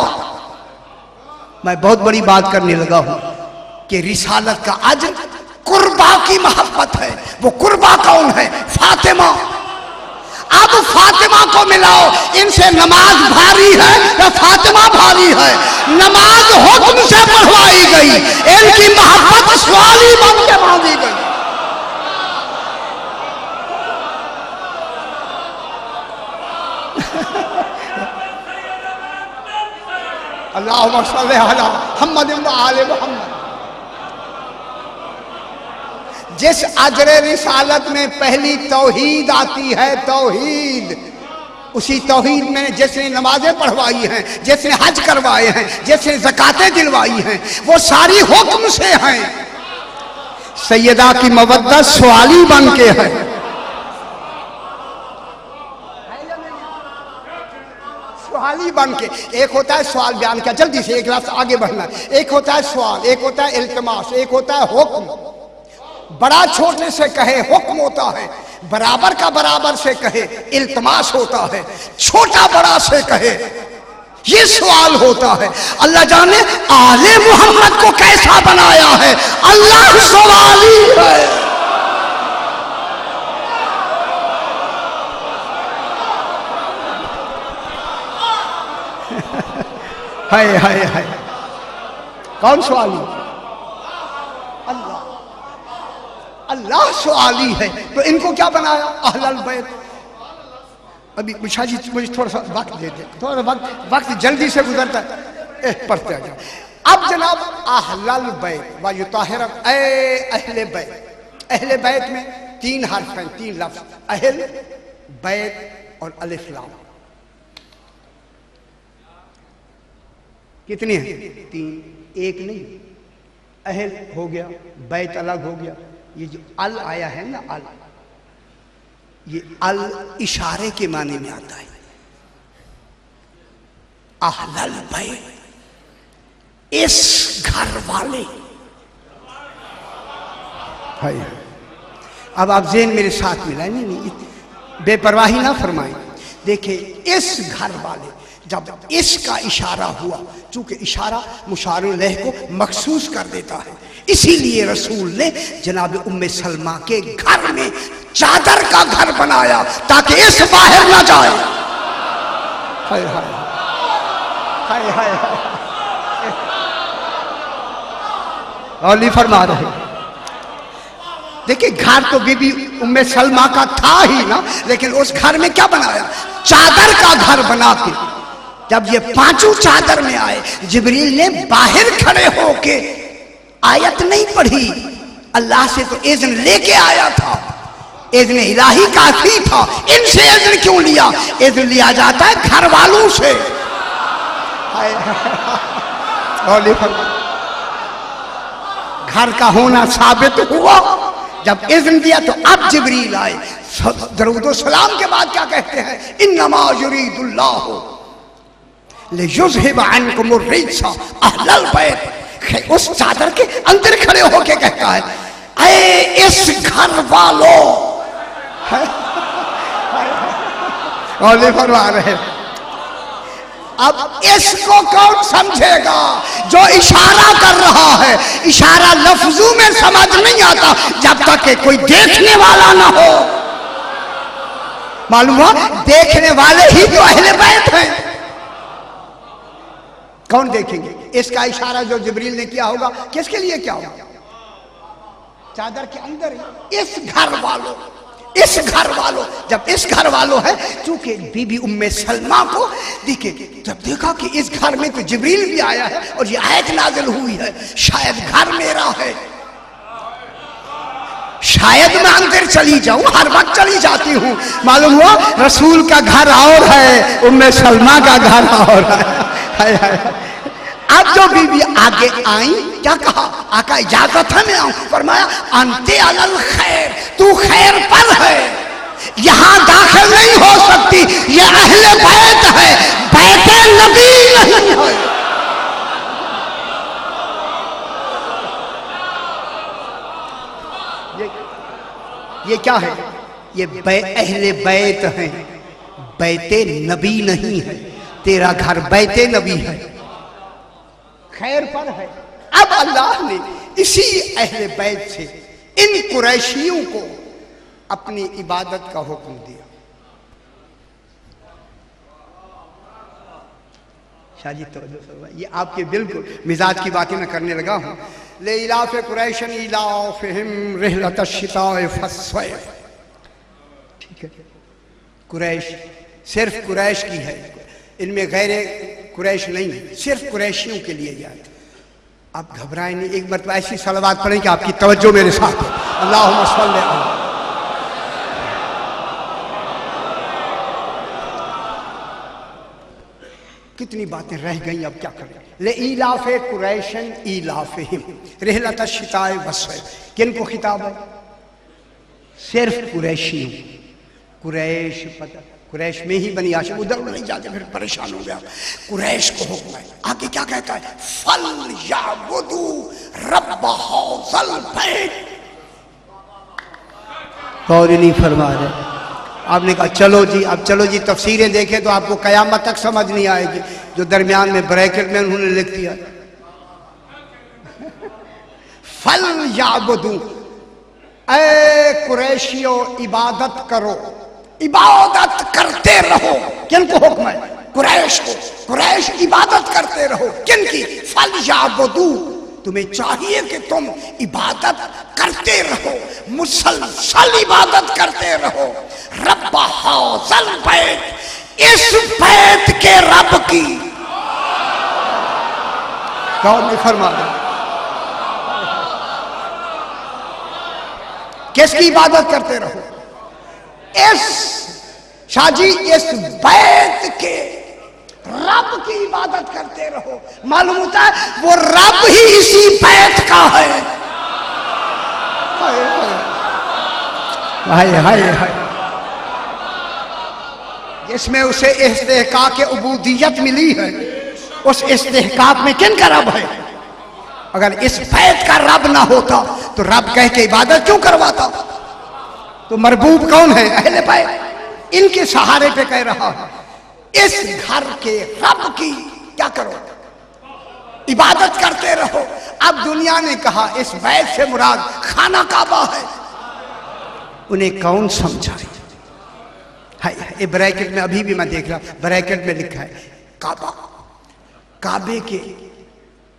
Speaker 1: मैं बहुत बड़ी बात करने लगा हूं कि रिसालत का अज्र कुर्बा की मोहब्बत है। वो कुर्बा कौन है? फातिमा। अब फातिमा को मिलाओ। इनसे नमाज भारी है या फातिमा भारी है? नमाज हुक्म से पढ़वाई गई, इनकी मोहब्बत सवाली बन के मांगी गई। अल्लाहुम्मा सल्ली अला मुहम्मद व आले मुहम्मद। जिस अजरे रिसालत में पहली तौहीद आती है, तौहीद, उसी तौहीद में जिसने नमाजें पढ़वाई हैं, जिसने हज करवाए हैं, जिसने ज़कातें दिलवाई हैं, वो सारी हुक्म से हैं। सैयदा की मवद्दत सवाली बन के है। सवाली बन के। एक होता है सवाल बयान किया, जल्दी से एक रास्ता आगे बढ़ना। एक होता है सवाल, एक होता है इल्तिमास, एक होता है हुक्म। बड़ा छोटे से कहे हुक्म होता है, बराबर का बराबर से कहे इल्तिमास होता है, छोटा बड़ा से कहे ये सवाल होता है। अल्लाह जाने आले मोहम्मद को कैसा बनाया है। अल्लाह सवाली है। हाय हाय हाय। कौन सवाली? अल्लाह। अल्लाह सवाली है। तो इनको क्या बनाया? अहलल बैत। अभी मुझा जी मुझे थोड़ा सा वक्त दे दे, थोड़ा सा वक्त जल्दी से गुजरता है। पढ़ते आ जाओ। अब जनाब अहलल बैत व युताहिर अहले बैत। अहले बैत में 3 हर्फ हैं, 3 लफ्ज, अहल बैत और अलिफ लाम। कितने हैं? 3। एक नहीं, अहल हो गया, बैत अलग हो गया। ये जो अल आया है ना, अल, ये अल इशारे के माने में आता है। अहलल बैत, इस घर वाले। अब आप ज़हन मेरे साथ मिलाए, नहीं बेपरवाही ना फरमाएं। देखिए इस घर वाले, जब इसका इशारा हुआ, चूंकि इशारा मुशारुल लह को मखसूस कर देता है, इसीलिए रसूल ने जनाब उम्मे सलमा के घर में चादर का घर बनाया ताकि इस बाहर ना जाए। हाय हाय हाय हाय औली फरमा रहे। देखिए घर तो बीबी उम्मे सलमा का था ही ना, लेकिन उस घर में क्या बनाया, चादर का घर बना के। जब ये पांचों चादर में आए, जिब्रील ने बाहर खड़े होके आयत नहीं पढ़ी, अल्लाह से तो इज़्न लेके आया था, इज़्न इलाही काफी था। इनसे इज़्न क्यों लिया? इज़्न लिया जाता है घर वालों से। घर का होना साबित हुआ जब इज़्न दिया। तो अब जिब्रील आए, दरूद सलाम के बाद क्या कहते हैं, इन्नमा युरीदुल्लाहु लियुज़हिबा अन्कुमुर रिज्सा अहलल बैत। उस चादर के अंदर खड़े होके कहता है, ऐ इस घर वालों, और फरमा रहे। अब इसको कौन समझेगा? जो इशारा कर रहा है। इशारा लफ्जों में समझ नहीं आता जब तक कि कोई देखने वाला ना हो। मालूम हुआ, देखने वाले ही तो अहले बैत हैं। कौन देखेंगे? इसका इशारा जो जिब्रील ने किया होगा, किसके लिए क्या होगा? चादर के अंदर इस घर वालों, इस घर वालों। जब इस घर वालों है, चूंकि बीबी उम्मे सलमा को देखिए, जब देखा कि इस घर में तो जिब्रील भी आया है और ये आयत नाज़िल हुई है, शायद घर मेरा है, शायद मैं अंदर चली जाऊं, हर वक्त चली जाती हूं। मालूम हुआ रसूल का घर और है, उम्मे सलमा का घर और है। अब जो बीबी आगे आई, क्या कहा? आका इजाजत है मैं आऊं? फरमाया अंते अलल खैर, तू खैर पर है, यहां दाखिल नहीं हो सकती, ये अहले बैत है, बैते नबी नहीं है। ये क्या है? ये अहले बैत हैं, बैते नबी नहीं है। तेरा घर बैते नबी है, खैर पर है। अब अल्लाह ने इसी अहले बैत से इन कुरैशियों को अपनी इबादत का हुक्म दिया। शाजी तो ये आपके बिल्कुल मिजाज की बातें मैं करने लगा हूं। ले इलाफ कुरैशन इलाफिहिम रिहलतश शिताए फस्सैफ। ठीक है, कुरैश सिर्फ कुरैश की है, इनमें गैर कुरैश नहीं है, सिर्फ कुरैशियों के लिए याद। आप घबराएं नहीं, एक मरतबा ऐसी सलावत पढ़ें कि आपकी तवज्जो मेरे साथ है। अल्लाहुम्मा सल्ली अलैहि। कितनी बातें रह गई, अब क्या करें। ले इलाफे कुरैशन इलाफिहिम रिहलतश शिताए वस्सैफ। किनको खिताब है? सिर्फ कुरैशियों। कुरैश पता, कुरैश में ही बनी हाशिम, उधर नहीं जाते फिर परेशान हो गया। कुरैश को हुक्म है, आगे क्या कहता है? फल याबुदू रब्ब हाज़ल बैत। और नहीं फरमा रहे। आपने कहा चलो जी, अब चलो जी तफसीरें देखें तो आपको कयामत तक समझ नहीं आएगी। जो दरमियान में ब्रैकेट में उन्होंने लिख दिया फल याबुदू, ऐ कुरैशियों इबादत करो, इबादत करते रहो। किनको हुक्म है? कुरैश को। कुरैश इबादत करते रहो। किनकी? फल याबुदू, तुम्हें चाहिए कि तुम इबादत करते रहो, मुसलसल इबादत करते रहो। रब्ब हाज़ल बैत, इस बैत के रब की। कौन ने फरमाया? किसकी इबादत करते रहो? इस शाजी इस बैत के रब की इबादत करते रहो। मालूम होता है वो रब ही इसी बैत का है। हाय हाय हाय हाय, जिसमें उसे इस्तेहकाक उबूदियत मिली है। उस इस्तेहकाक में किन का रब है? अगर इस बैत का रब ना होता तो रब कह के इबादत क्यों करवाता? तो मरबूब कौन है? अहले बैत। इनके सहारे पे कह रहा है इस घर के रब की क्या करो, इबादत करते रहो। अब दुनिया ने कहा इस बैत से मुराद खाना काबा है। उन्हें कौन समझाए? हाय, ब्रैकेट में अभी भी मैं देख रहा, ब्रैकेट में लिखा है काबा। काबे के,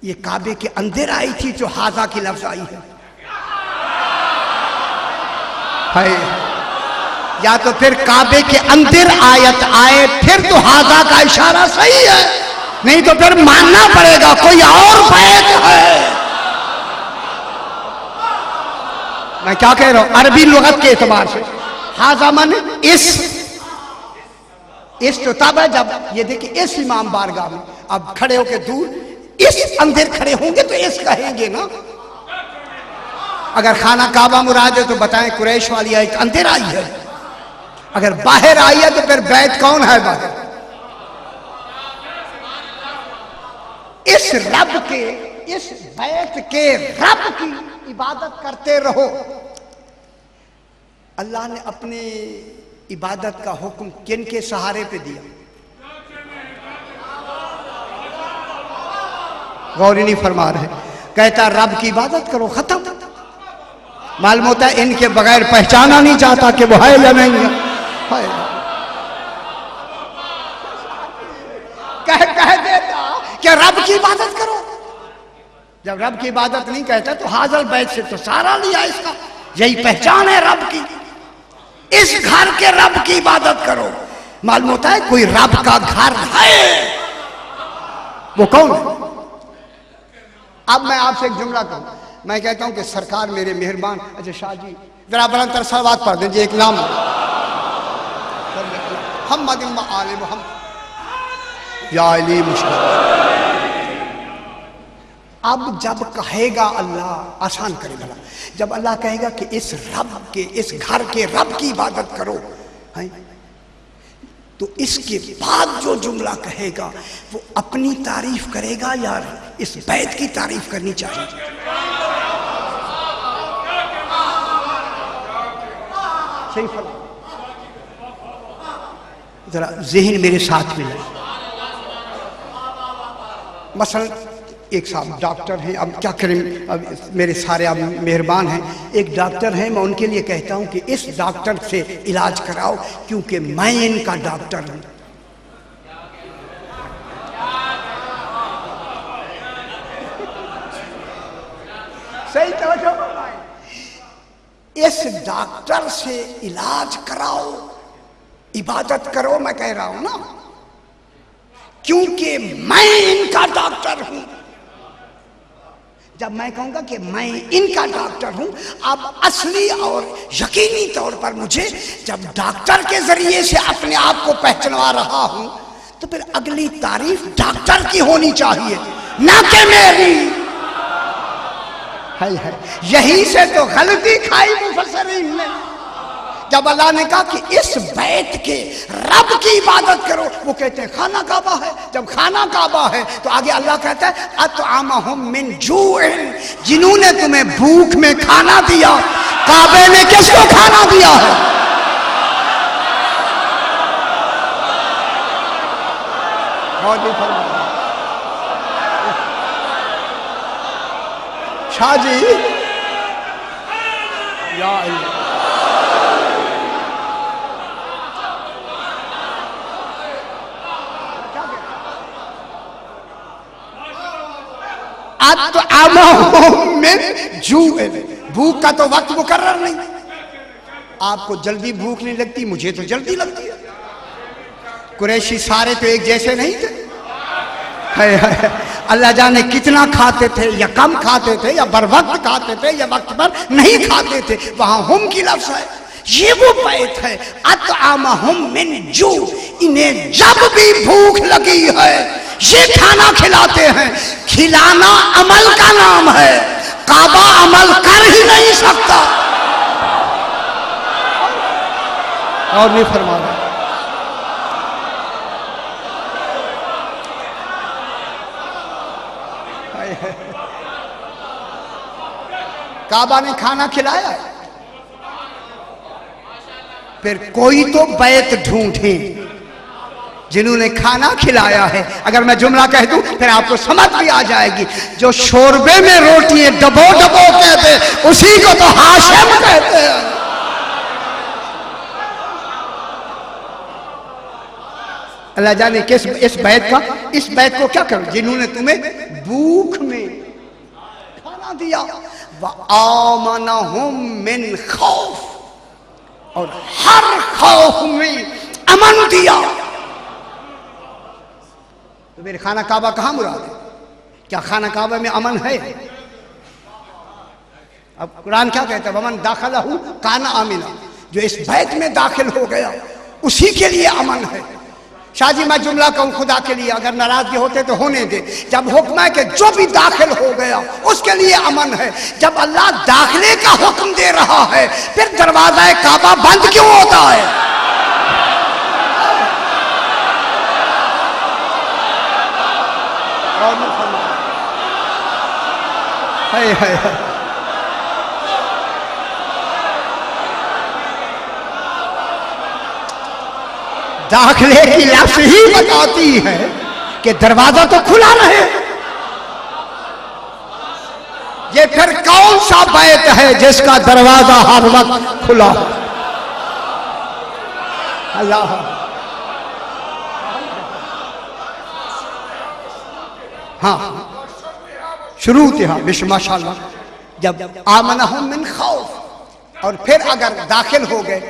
Speaker 1: ये काबे के अंदर आई थी जो हाजा की लफ्ज आई है। हाय, या तो फिर काबे के अंदर आयत आए फिर तो हाजा का इशारा सही है, नहीं तो फिर मानना पड़ेगा कोई और बैत है। मैं क्या कह रहा हूं अरबी लुगत के एतबार से, हाजा माने इस तो तब है जब ये देखिए इस इमाम बारगाह में अब खड़े होके दूर इस अंदर खड़े होंगे तो इस कहेंगे ना। अगर खाना काबा मुराद है तो बताएं कुरैश वाली आयत अंदर आई है, अगर बाहर आई है तो फिर बैत कौन है बाहर? इस रब के, इस बैत के रब की इबादत करते रहो। अल्लाह ने अपने इबादत का हुक्म किन के सहारे पे दिया? गौर नहीं फरमा रहे। कहता रब की इबादत करो, खत्म। मालूम होता है इनके बगैर पहचाना नहीं चाहता कि वो है या नहीं है। कह देता कि रब की इबादत करो। जब रब की इबादत नहीं कहता तो हाजल बैत से तो सारा लिया इसका, यही पहचान है रब की। इस घर के रब की इबादत करो। मालूम होता है कोई रब का घर है, वो कौन है? अब मैं आपसे एक जुमला कहूं, मैं कहता हूं कि सरकार मेरे मेहरबान, अच्छा शाह जी जरा बुलंद सलवात पढ़ दीजिए, एक नाम हम आले मोहम्मद या अली मुश्किल। अब जब कहेगा अल्लाह, आसान करेगा, जब अल्लाह कहेगा कि इस रब के, इस घर के रब की इबादत करो है, तो इसके बाद जो जुमला कहेगा वो अपनी तारीफ करेगा या इस बैत की तारीफ करनी चाहिए? सही फरमा, जरा ज़हन मेरे साथ में। मसलन एक साहब डॉक्टर हैं, अब क्या करें, अब मेरे सारे अब मेहरबान हैं, एक डॉक्टर हैं, मैं उनके लिए कहता हूं कि इस डॉक्टर से इलाज कराओ क्योंकि मैं इनका डॉक्टर हूं। सही तवज्जो, इस डॉक्टर से इलाज कराओ, इबादत करो, मैं कह रहा हूं ना, क्योंकि मैं इनका डॉक्टर हूं। जब मैं कहूंगा कि मैं इनका डॉक्टर हूं, अब असली और यकीनी तौर पर मुझे जब डॉक्टर के जरिए से अपने आप को पहचानवा रहा हूं तो फिर अगली तारीफ डॉक्टर की होनी चाहिए, ना कि मेरी। है यही से तो गलती खाई मुफस्सिरीन ने। जब अल्लाह ने कहा कि इस बैत के रब की इबादत करो, वो कहते हैं खाना काबा है। जब खाना काबा है तो आगे अल्लाह कहता है अतआमहुम मिन जूइन, जिन्होंने तुम्हें भूख में खाना दिया। काबे ने किसको खाना दिया है? शाह जी या भूख का तो वक्त मुकर्रर नहीं। आपको जल्दी भूख नहीं लगती, मुझे तो जल्दी लगती है। कुरैशी सारे तो एक जैसे नहीं थे। अल्लाह जाने कितना खाते थे या कम खाते थे या बर वक्त खाते थे या वक्त पर नहीं खाते थे, वहां हम की लफ्ज है। ये वो बैत है अतआमहुम मिन जू, इन्हें जब भी भूख लगी है ये खाना खिलाते हैं। खिलाना अमल का नाम है, काबा अमल कर ही नहीं सकता। और नहीं फरमा रहा काबा ने खाना खिलाया, फिर कोई तो बैत ढूंढे जिन्होंने खाना खिलाया है। अगर मैं जुमला कह दूं फिर आपको समझ भी आ जाएगी। जो शोरबे में रोटियां डबो डबो कहते उसी को तो हाशिम कहते हैं। अल्लाह जाने किस इस बैत को क्या करो जिन्होंने तुम्हें भूख में खाना दिया। व आमनहुम मिन खौफ, और हर खौफ में अमन दिया। तो मेरे खाना काबा कहाँ मुराद है? क्या खाना काबा में अमन है? अब कुरान क्या कहता है? वमन दाखिलहु काना आमिना, जो इस बैत में दाखिल हो गया उसी के लिए अमन है। शाजी मैं जुमला कहूं खुदा के लिए, अगर नाराजगी होते तो होने दे। जब हुक्म है कि जो भी दाखिल हो गया उसके लिए अमन है। जब अल्लाह दाखिले का हुक्म दे रहा है फिर दरवाजा काबा बंद क्यों होता है? है। दाखिले की लफ्ज़ ही बताती है कि दरवाजा तो खुला रहे। ये फिर कौन सा बैत है जिसका दरवाजा हर वक्त खुला हो? अल्लाह हाँ शुरू थे विश्व माशाल्लाह। जब आमनहुम मिन खौफ, और फिर अगर दाखिल हो गए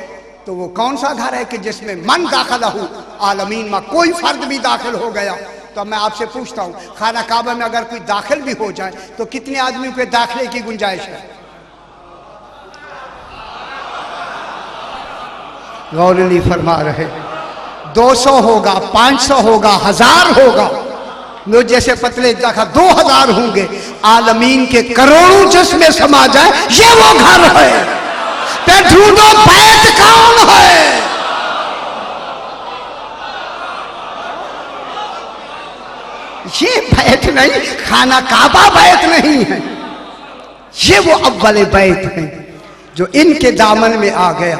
Speaker 1: तो वो कौन सा घर है कि जिसमें मन दाखिलहु आलमीन में कोई फर्द भी दाखिल हो गया। तो मैं आपसे पूछता हूँ, खाना काबा में अगर कोई दाखिल भी हो जाए तो कितने आदमियों के दाखिले की गुंजाइश है? गौर नहीं फरमा रहे। 200 होगा, 500 होगा, 1000 होगा, मुझ जैसे पतले देखा 2000 होंगे। आलमीन के करोड़ों जिसमें समा जाए ये वो घर है। फिर ढूंढो बैत कौन है? ये बैत नहीं, खाना काबा बैत नहीं है। ये वो अव्वल बैत है जो इनके दामन में आ गया,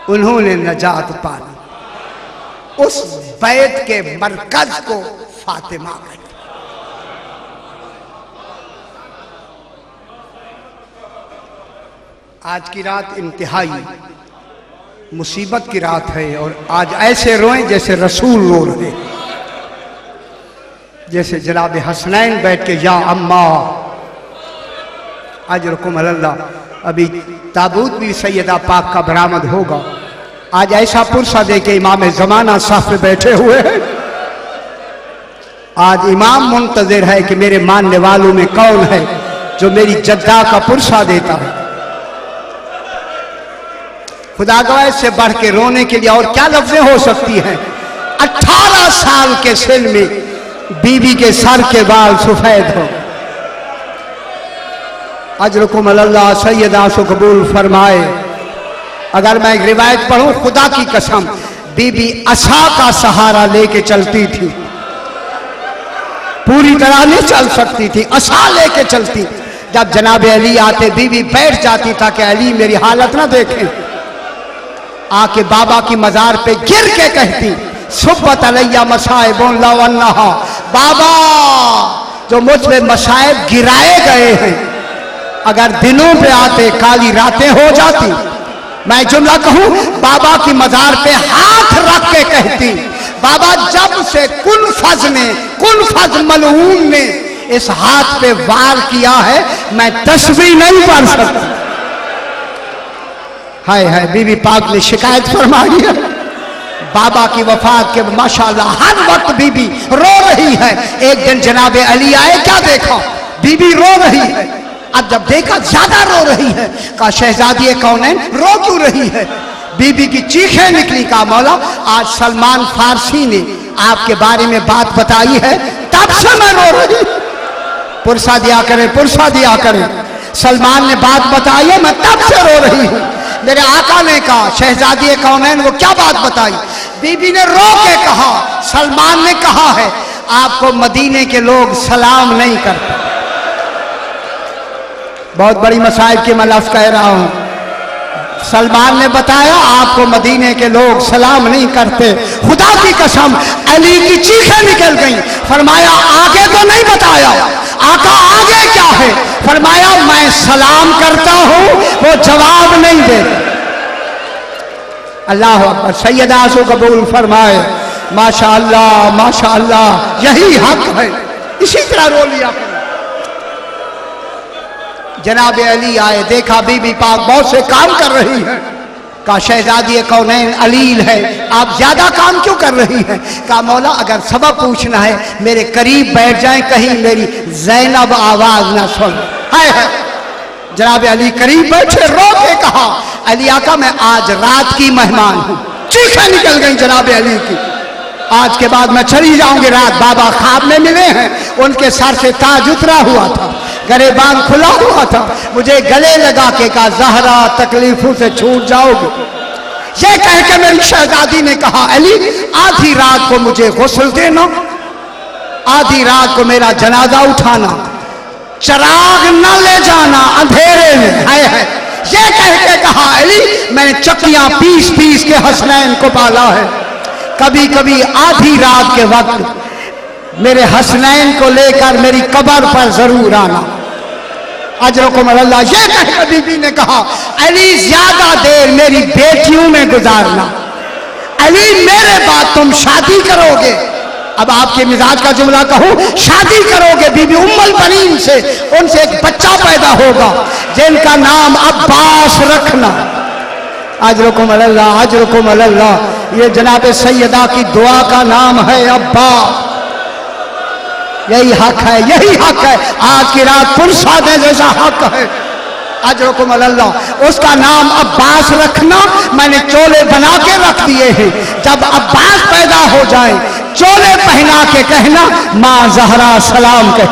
Speaker 1: उन्होंने नजात पा ली। उस बैत के मरकज को फातिमा कहते। आज की रात इंतहाई मुसीबत की रात है और आज ऐसे रोएं जैसे रसूल रो रहे, जैसे जनाब हसनैन बैठ के या अम्मा अजरकुम अल्लाह। अभी ताबूत भी सैयदा पाक का बरामद होगा। आज ऐसा पुरसा दे के इमाम जमाना साफ पे बैठे हुए हैं। आज इमाम मुंतजिर है कि मेरे मानने वालों में कौन है जो मेरी जद्दा का पुरसा देता है। खुदा गवाह से बढ़ के रोने के लिए और क्या लफ्जें हो सकती हैं? 18 साल के सिन में बीबी के सर के बाल सफेद हो। अजरकुम अल्लाह सैयदा सो कबूल फरमाए। अगर मैं एक रिवायत पढ़ूं, खुदा की कसम, बीबी असा का सहारा लेके चलती थी, पूरी तरह नहीं चल सकती थी, असा लेके चलती। जब जनाब अली आते बीबी बैठ जाती ताकि अली मेरी हालत ना देखें। आके बाबा की मजार पे गिर के कहती सुब्बत अलैया मसाइबुन लौ अन्नहा, बाबा जो मुझ पे मसाइब गिराए गए हैं अगर दिनों पे आते काली रातें हो जाती। मैं जुमला कहूं, बाबा की मजार पे हाथ रख के कहती, बाबा जब से कुन फज मलऊन ने इस हाथ पे वार किया है मैं तस्बीह नहीं पढ़ सकता। हाय हाय, बीबी पाक ने शिकायत फरमाई है बाबा की वफात के। माशाल्लाह हर वक्त बीबी रो रही है। एक दिन जनाब अली आए, क्या देखा? बीबी रो रही है। अब जब देखा ज्यादा रो रही है, कहा शहजादी कौनैन रो क्यों रही है? बीबी की चीखें निकली। कहा मौला आज सलमान फारसी ने आपके बारे में बात बताई है, तब से मैं रो रही। पुरसा दिया करें। सलमान ने बात बताई है, मैं तब से रो रही हूँ। मेरे आका ने कहा शहजादी कौनैन वो क्या बात बताई? बीबी ने रो के कहा सलमान ने कहा है आपको मदीने के लोग सलाम नहीं करते। बहुत बड़ी मसाइब की मैं लफ्ज़ कह रहा हूं। सलमान ने बताया आपको मदीने के लोग सलाम नहीं करते। खुदा की कसम अली की चीखें निकल गईं। फरमाया आगे तो नहीं बताया, आका आगे क्या है? फरमाया मैं सलाम करता हूं, वो जवाब नहीं देते। अल्लाह अकबर। सैयदा को कबूल फरमाए। माशाअल्लाह माशाअल्लाह, यही हक है। इसी तरह रो लिया। जनाब अली आए, देखा बीबी पाक बहुत से काम कर रही है। कहा शहजादी कौनैन अलील है, आप ज्यादा काम क्यों कर रही हैं? कहा मौला अगर सबब पूछना है मेरे करीब बैठ जाएं, कहीं मेरी ज़ैनब आवाज ना सुन। है जनाब अली करीब बैठे, रो के कहा अली आका मैं आज रात की मेहमान हूं। चीखें निकल गई जनाब अली की। आज के बाद मैं चली जाऊंगी रात। बाबा ख्वाब में मिले हैं, उनके सर से ताज उतरा हुआ था, गरेबान खुला हुआ था। मुझे गले लगा के कहा ज़हरा तकलीफों से छूट जाओगे। ये कह के मेरी शहजादी ने कहा अली आधी रात को मुझे गुस्ल देना, आधी रात को मेरा जनाजा उठाना, चिराग न ले जाना अंधेरे में। है ये कह के कहा अली मैंने चक्कियां पीस पीस के हसनैन को पाला है। कभी कभी आधी रात के वक्त मेरे हसनैन को लेकर मेरी कब्र पर जरूर आना। अजरकुम अल्लाह। ये कहकर बीबी ने कहा अली ज्यादा देर मेरी बेटियों में गुजारना, अली मेरे बाद तुम शादी करोगे। अब आपके मिजाज का जुमला कहूं, शादी करोगे बीबी उम्मुल बनीन से, उनसे एक बच्चा पैदा होगा जिनका नाम अब्बास रखना। अजरकुम अल्लाह अजरकुम अल्लाह। ये जनाब सैयदा की दुआ का नाम है अब्बास। यही हक है, यही हक है। आज की रात पुरसादे जैसा हक है। अजरकुम अल्लाह। उसका नाम अब्बास रखना। मैंने चोले बना के रख दिए हैं। जब अब्बास पैदा हो जाए चोले पहना के कहना माँ ज़हरा सलाम कह।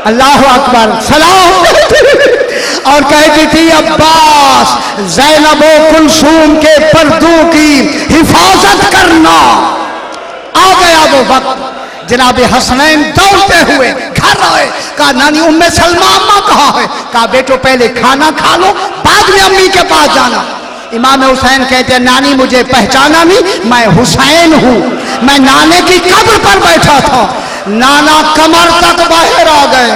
Speaker 1: अल्लाह अकबर। सलाम और कहती थी अब्बास ज़ैनब कुलसूम के पर्दों की हिफाजत करना। आ गया वो वक्त। जनाब हसनैन दौड़ते हुए घर आए। कहा नानी उम्मे सलमा अम्मा कहाँ है? कहा बेटो पहले खाना खा लो, बाद में अम्मी के पास जाना। इमाम हुसैन कहते हैं नानी मुझे पहचाना नहीं, मैं हुसैन हूँ। मैं नाने की कब्र पर बैठा था, नाना कमर तक बाहर आ गए,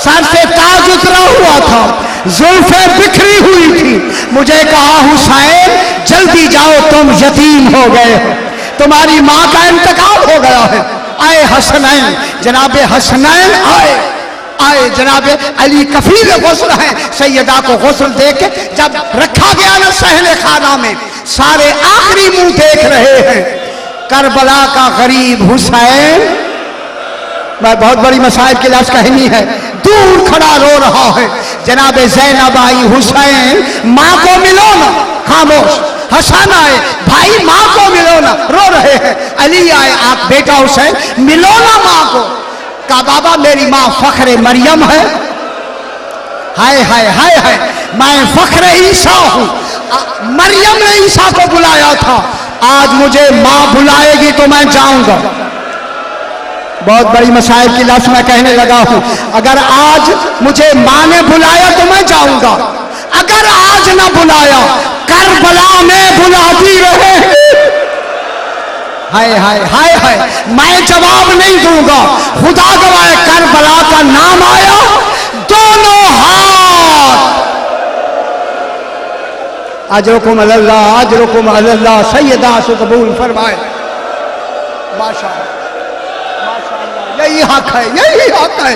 Speaker 1: सर से ताज उतरा हुआ था, जुल्फे बिखरी हुई थी। मुझे कहा हुसैन जल्दी जाओ तुम यतीम हो गए हो, तुम्हारी माँ का इंतकाल हो गया है। आए हसनैन, जनाब हसनैन आए जनाब अली कफील गुस्ल है। सैयदा को गुस्ल दे के जब रखा गया ना सहने खाना में, सारे आखिरी मुंह देख रहे हैं। करबला का गरीब हुसैन, मैं बहुत बड़ी मसाइब की लाश कहनी है, दूर खड़ा रो रहा है। जनाब ज़ैनब आई, हुसैन माँ को मिलो ना, खामोश। हसन आए, भाई माँ को मिलो ना, रो रहे हैं। अली आए, आप बेटा हुसैन मिलो ना माँ को। कहा बाबा मेरी माँ फख्र मरियम है। हाय हाय हाय हाय, मैं फख्र ईसा हूँ। मरियम ने ईसा को बुलाया था, आज मुझे माँ बुलाएगी तो मैं जाऊंगा। बहुत बड़ी मसाइल की लफ्ज़ मैं कहने लगा हूं। अगर आज मुझे माँ ने बुलाया तो मैं जाऊंगा, अगर आज ना बुलाया करबला में बुलाती रहे। हाय हाय हाय हाय, मैं जवाब नहीं दूंगा। खुदा गवाह करबला का नाम आया, दोनों हाथ। अजरुकुम अल्लाह अजरुकुम अल्लाह। सैयदा से कबूल फरमाए। माशाअल्लाह यही हक है, यही हक है।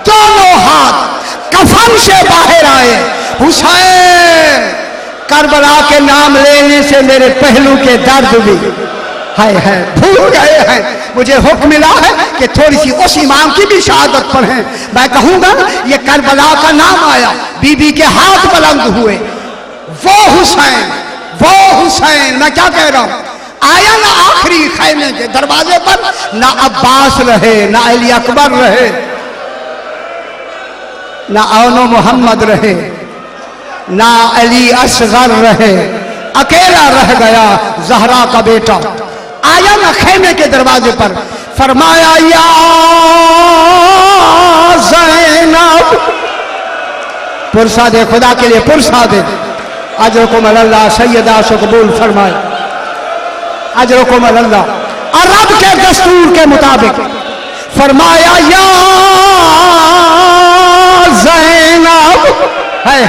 Speaker 1: दोनों हाथ कफन से बाहर आए। हुसैन करबला के नाम लेने से मेरे पहलू के दर्द भी है भूल गए हैं। मुझे हुक्म मिला है कि थोड़ी सी उस इमाम की भी शहादत पढ़ें। मैं कहूंगा ये करबला का नाम आया, बीबी के हाथ बुलंद हुए। वो हुसैन मैं क्या कह रहा हूं, आया ना आखिरी खैमे के दरवाजे पर, ना अब्बास रहे, ना अली अकबर रहे, ना औनो मोहम्मद रहे, ना अली असगर रहे, अकेला रह गया ज़हरा का बेटा। आया ना खैमे के दरवाजे पर। फरमाया या ज़ैनब, पुरसा दे खुदा के लिए, पुरसा दे। अजरकुम अल्लाह, सैयदा से कबूल फरमाए, अजरकुम अल्लाह। और रब के दस्तूर के मुताबिक फरमाया या ज़ैनब, है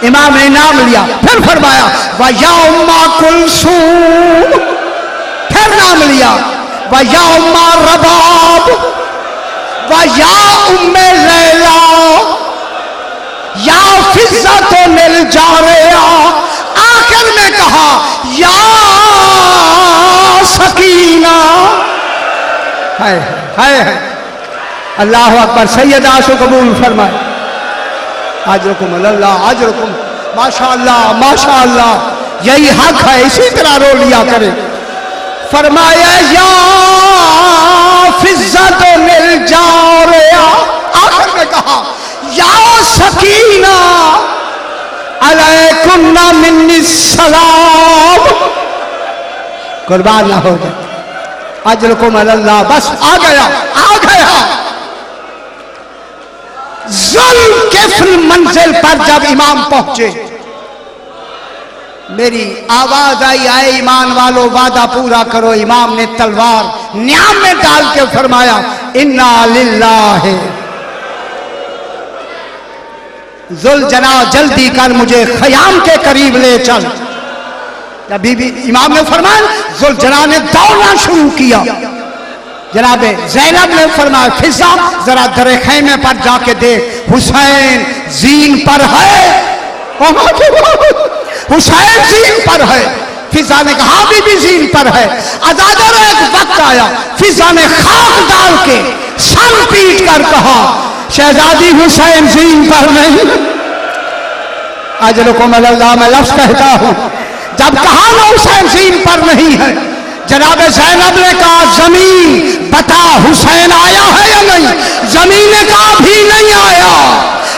Speaker 1: इमाम ने नाम लिया, फिर फरमाया व या उम्मा कुलसूम, फिर नाम लिया व या उम्मा रबाब व या उम्मे लैला या फिज़्ज़ा तो मिल जा रहा। आखिर में कहा या सकीना, है अल्लाह अकबर। सैयदा से कबूल फरमाए, अजरकुम अल्लाह, अजरकुम, माशाअल्लाह माशाअल्लाह, यही हक है, इसी तरह रो लिया करे। फरमाया या फिज़्ज़ा तो मिल जा रहा। आखिर में कहा या सकीना अलैकुन्ना मिन्नी सलाम, कुर्बान ना हो जाए। अजरकुम अल्लाह, बस आ गया, आ गया। ज़ुल्किफ्ल मंजिल पर जब इमाम पहुंचे, मेरी आवाज आई, आए ईमान वालों वादा पूरा करो। इमाम ने तलवार न्याम में डाल के फरमाया इन्ना लिल्लाहि। ज़ुलजना जल्दी कर, मुझे ख़याम के करीब ले चल। जब बीबी इमाम ने फरमाया, ज़ुलजना ने दौड़ना शुरू किया। जनाब ज़ैनब ने फरमाया फिज़ा जरा दरे खैमे पर जाके देख, हुसैन जीन पर है, हुसैन जीन पर है। फिज़ा ने कहा बीबी जीन पर है। अज़ादर एक वक्त आया, फिज़ा ने खाक डाल के सर पीट कर कहा शहजादी हुसैन जीन पर नहीं। अजरकुम अल्लाह, मैं लफ्ज़ कहता हूं, जब कहा ना हुसैन जीन पर नहीं है, जनाब ज़ैनब ने कहा जमीन बता हुसैन आया है या नहीं। जमीन ने कहा भी नहीं आया,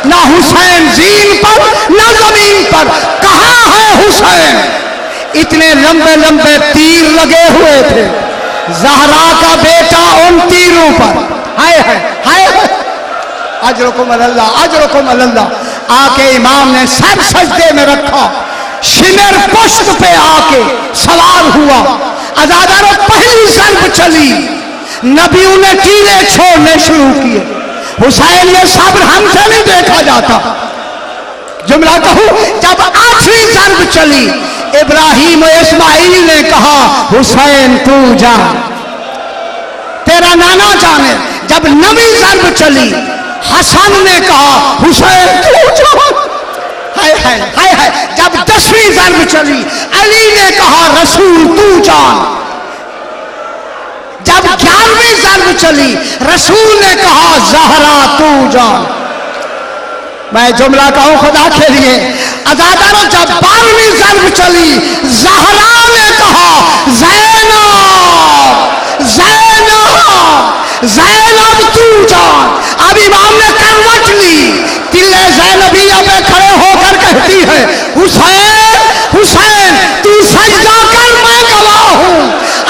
Speaker 1: ना हुसैन जीन पर ना जमीन पर। कहां है हुसैन? इतने लंबे लंबे तीर लगे हुए थे ज़हरा का बेटा उन तीरों पर। हाय हाय हाय, अजरकुम अल्लाह, अजरकुम अल्लाह। आके इमाम ने सर सजदे में रखा, शिमर पुष्प पे आके सवार हुआ। अज़ादर पहली ज़र्ब चली, नबियों ने कीड़े छोड़ने शुरू किए। हुसैन ये सब्र हमसे नहीं देखा जाता। जुमला कहूं, जब आखिरी ज़र्ब चली, इब्राहिम और इस्माइल ने कहा हुसैन तू जा, तेरा नाना जाने। जब नवी ज़र्ब चली, हसन ने कहा हुसैन तू जा। हाय हाय हाय हाय। जब 10वीं ज़र्ब चली, अली ने कहा रसूल तू जान। जब 11वीं ज़र्ब चली, रसूल ने कहा ज़हरा तू जान। मैं जुमला कहूं खुदा के लिए, अज़ादर जब 12वीं ज़र्ब चली, ज़हरा ने कहा ज़ैनब ज़ैनब ज़ैनब तू जान। अब इमाम ने करवट ली, तिल्ले ज़ैनबिया पे खड़े होकर कहती है हुसैन हुसैन तू सजदा कर, मैं गवाह हूं।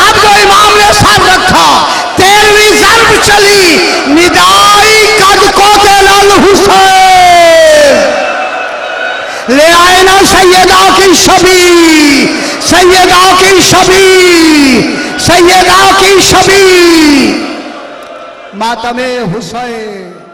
Speaker 1: अब जो इमाम ने सर रखा, 13वीं ज़र्ब चली, निदाई कद को तेलाल हुसैन, ले आए ना सैयदा की शबी, सैयदा की शबी, सैयदा की शबी, मातमे हुसैन।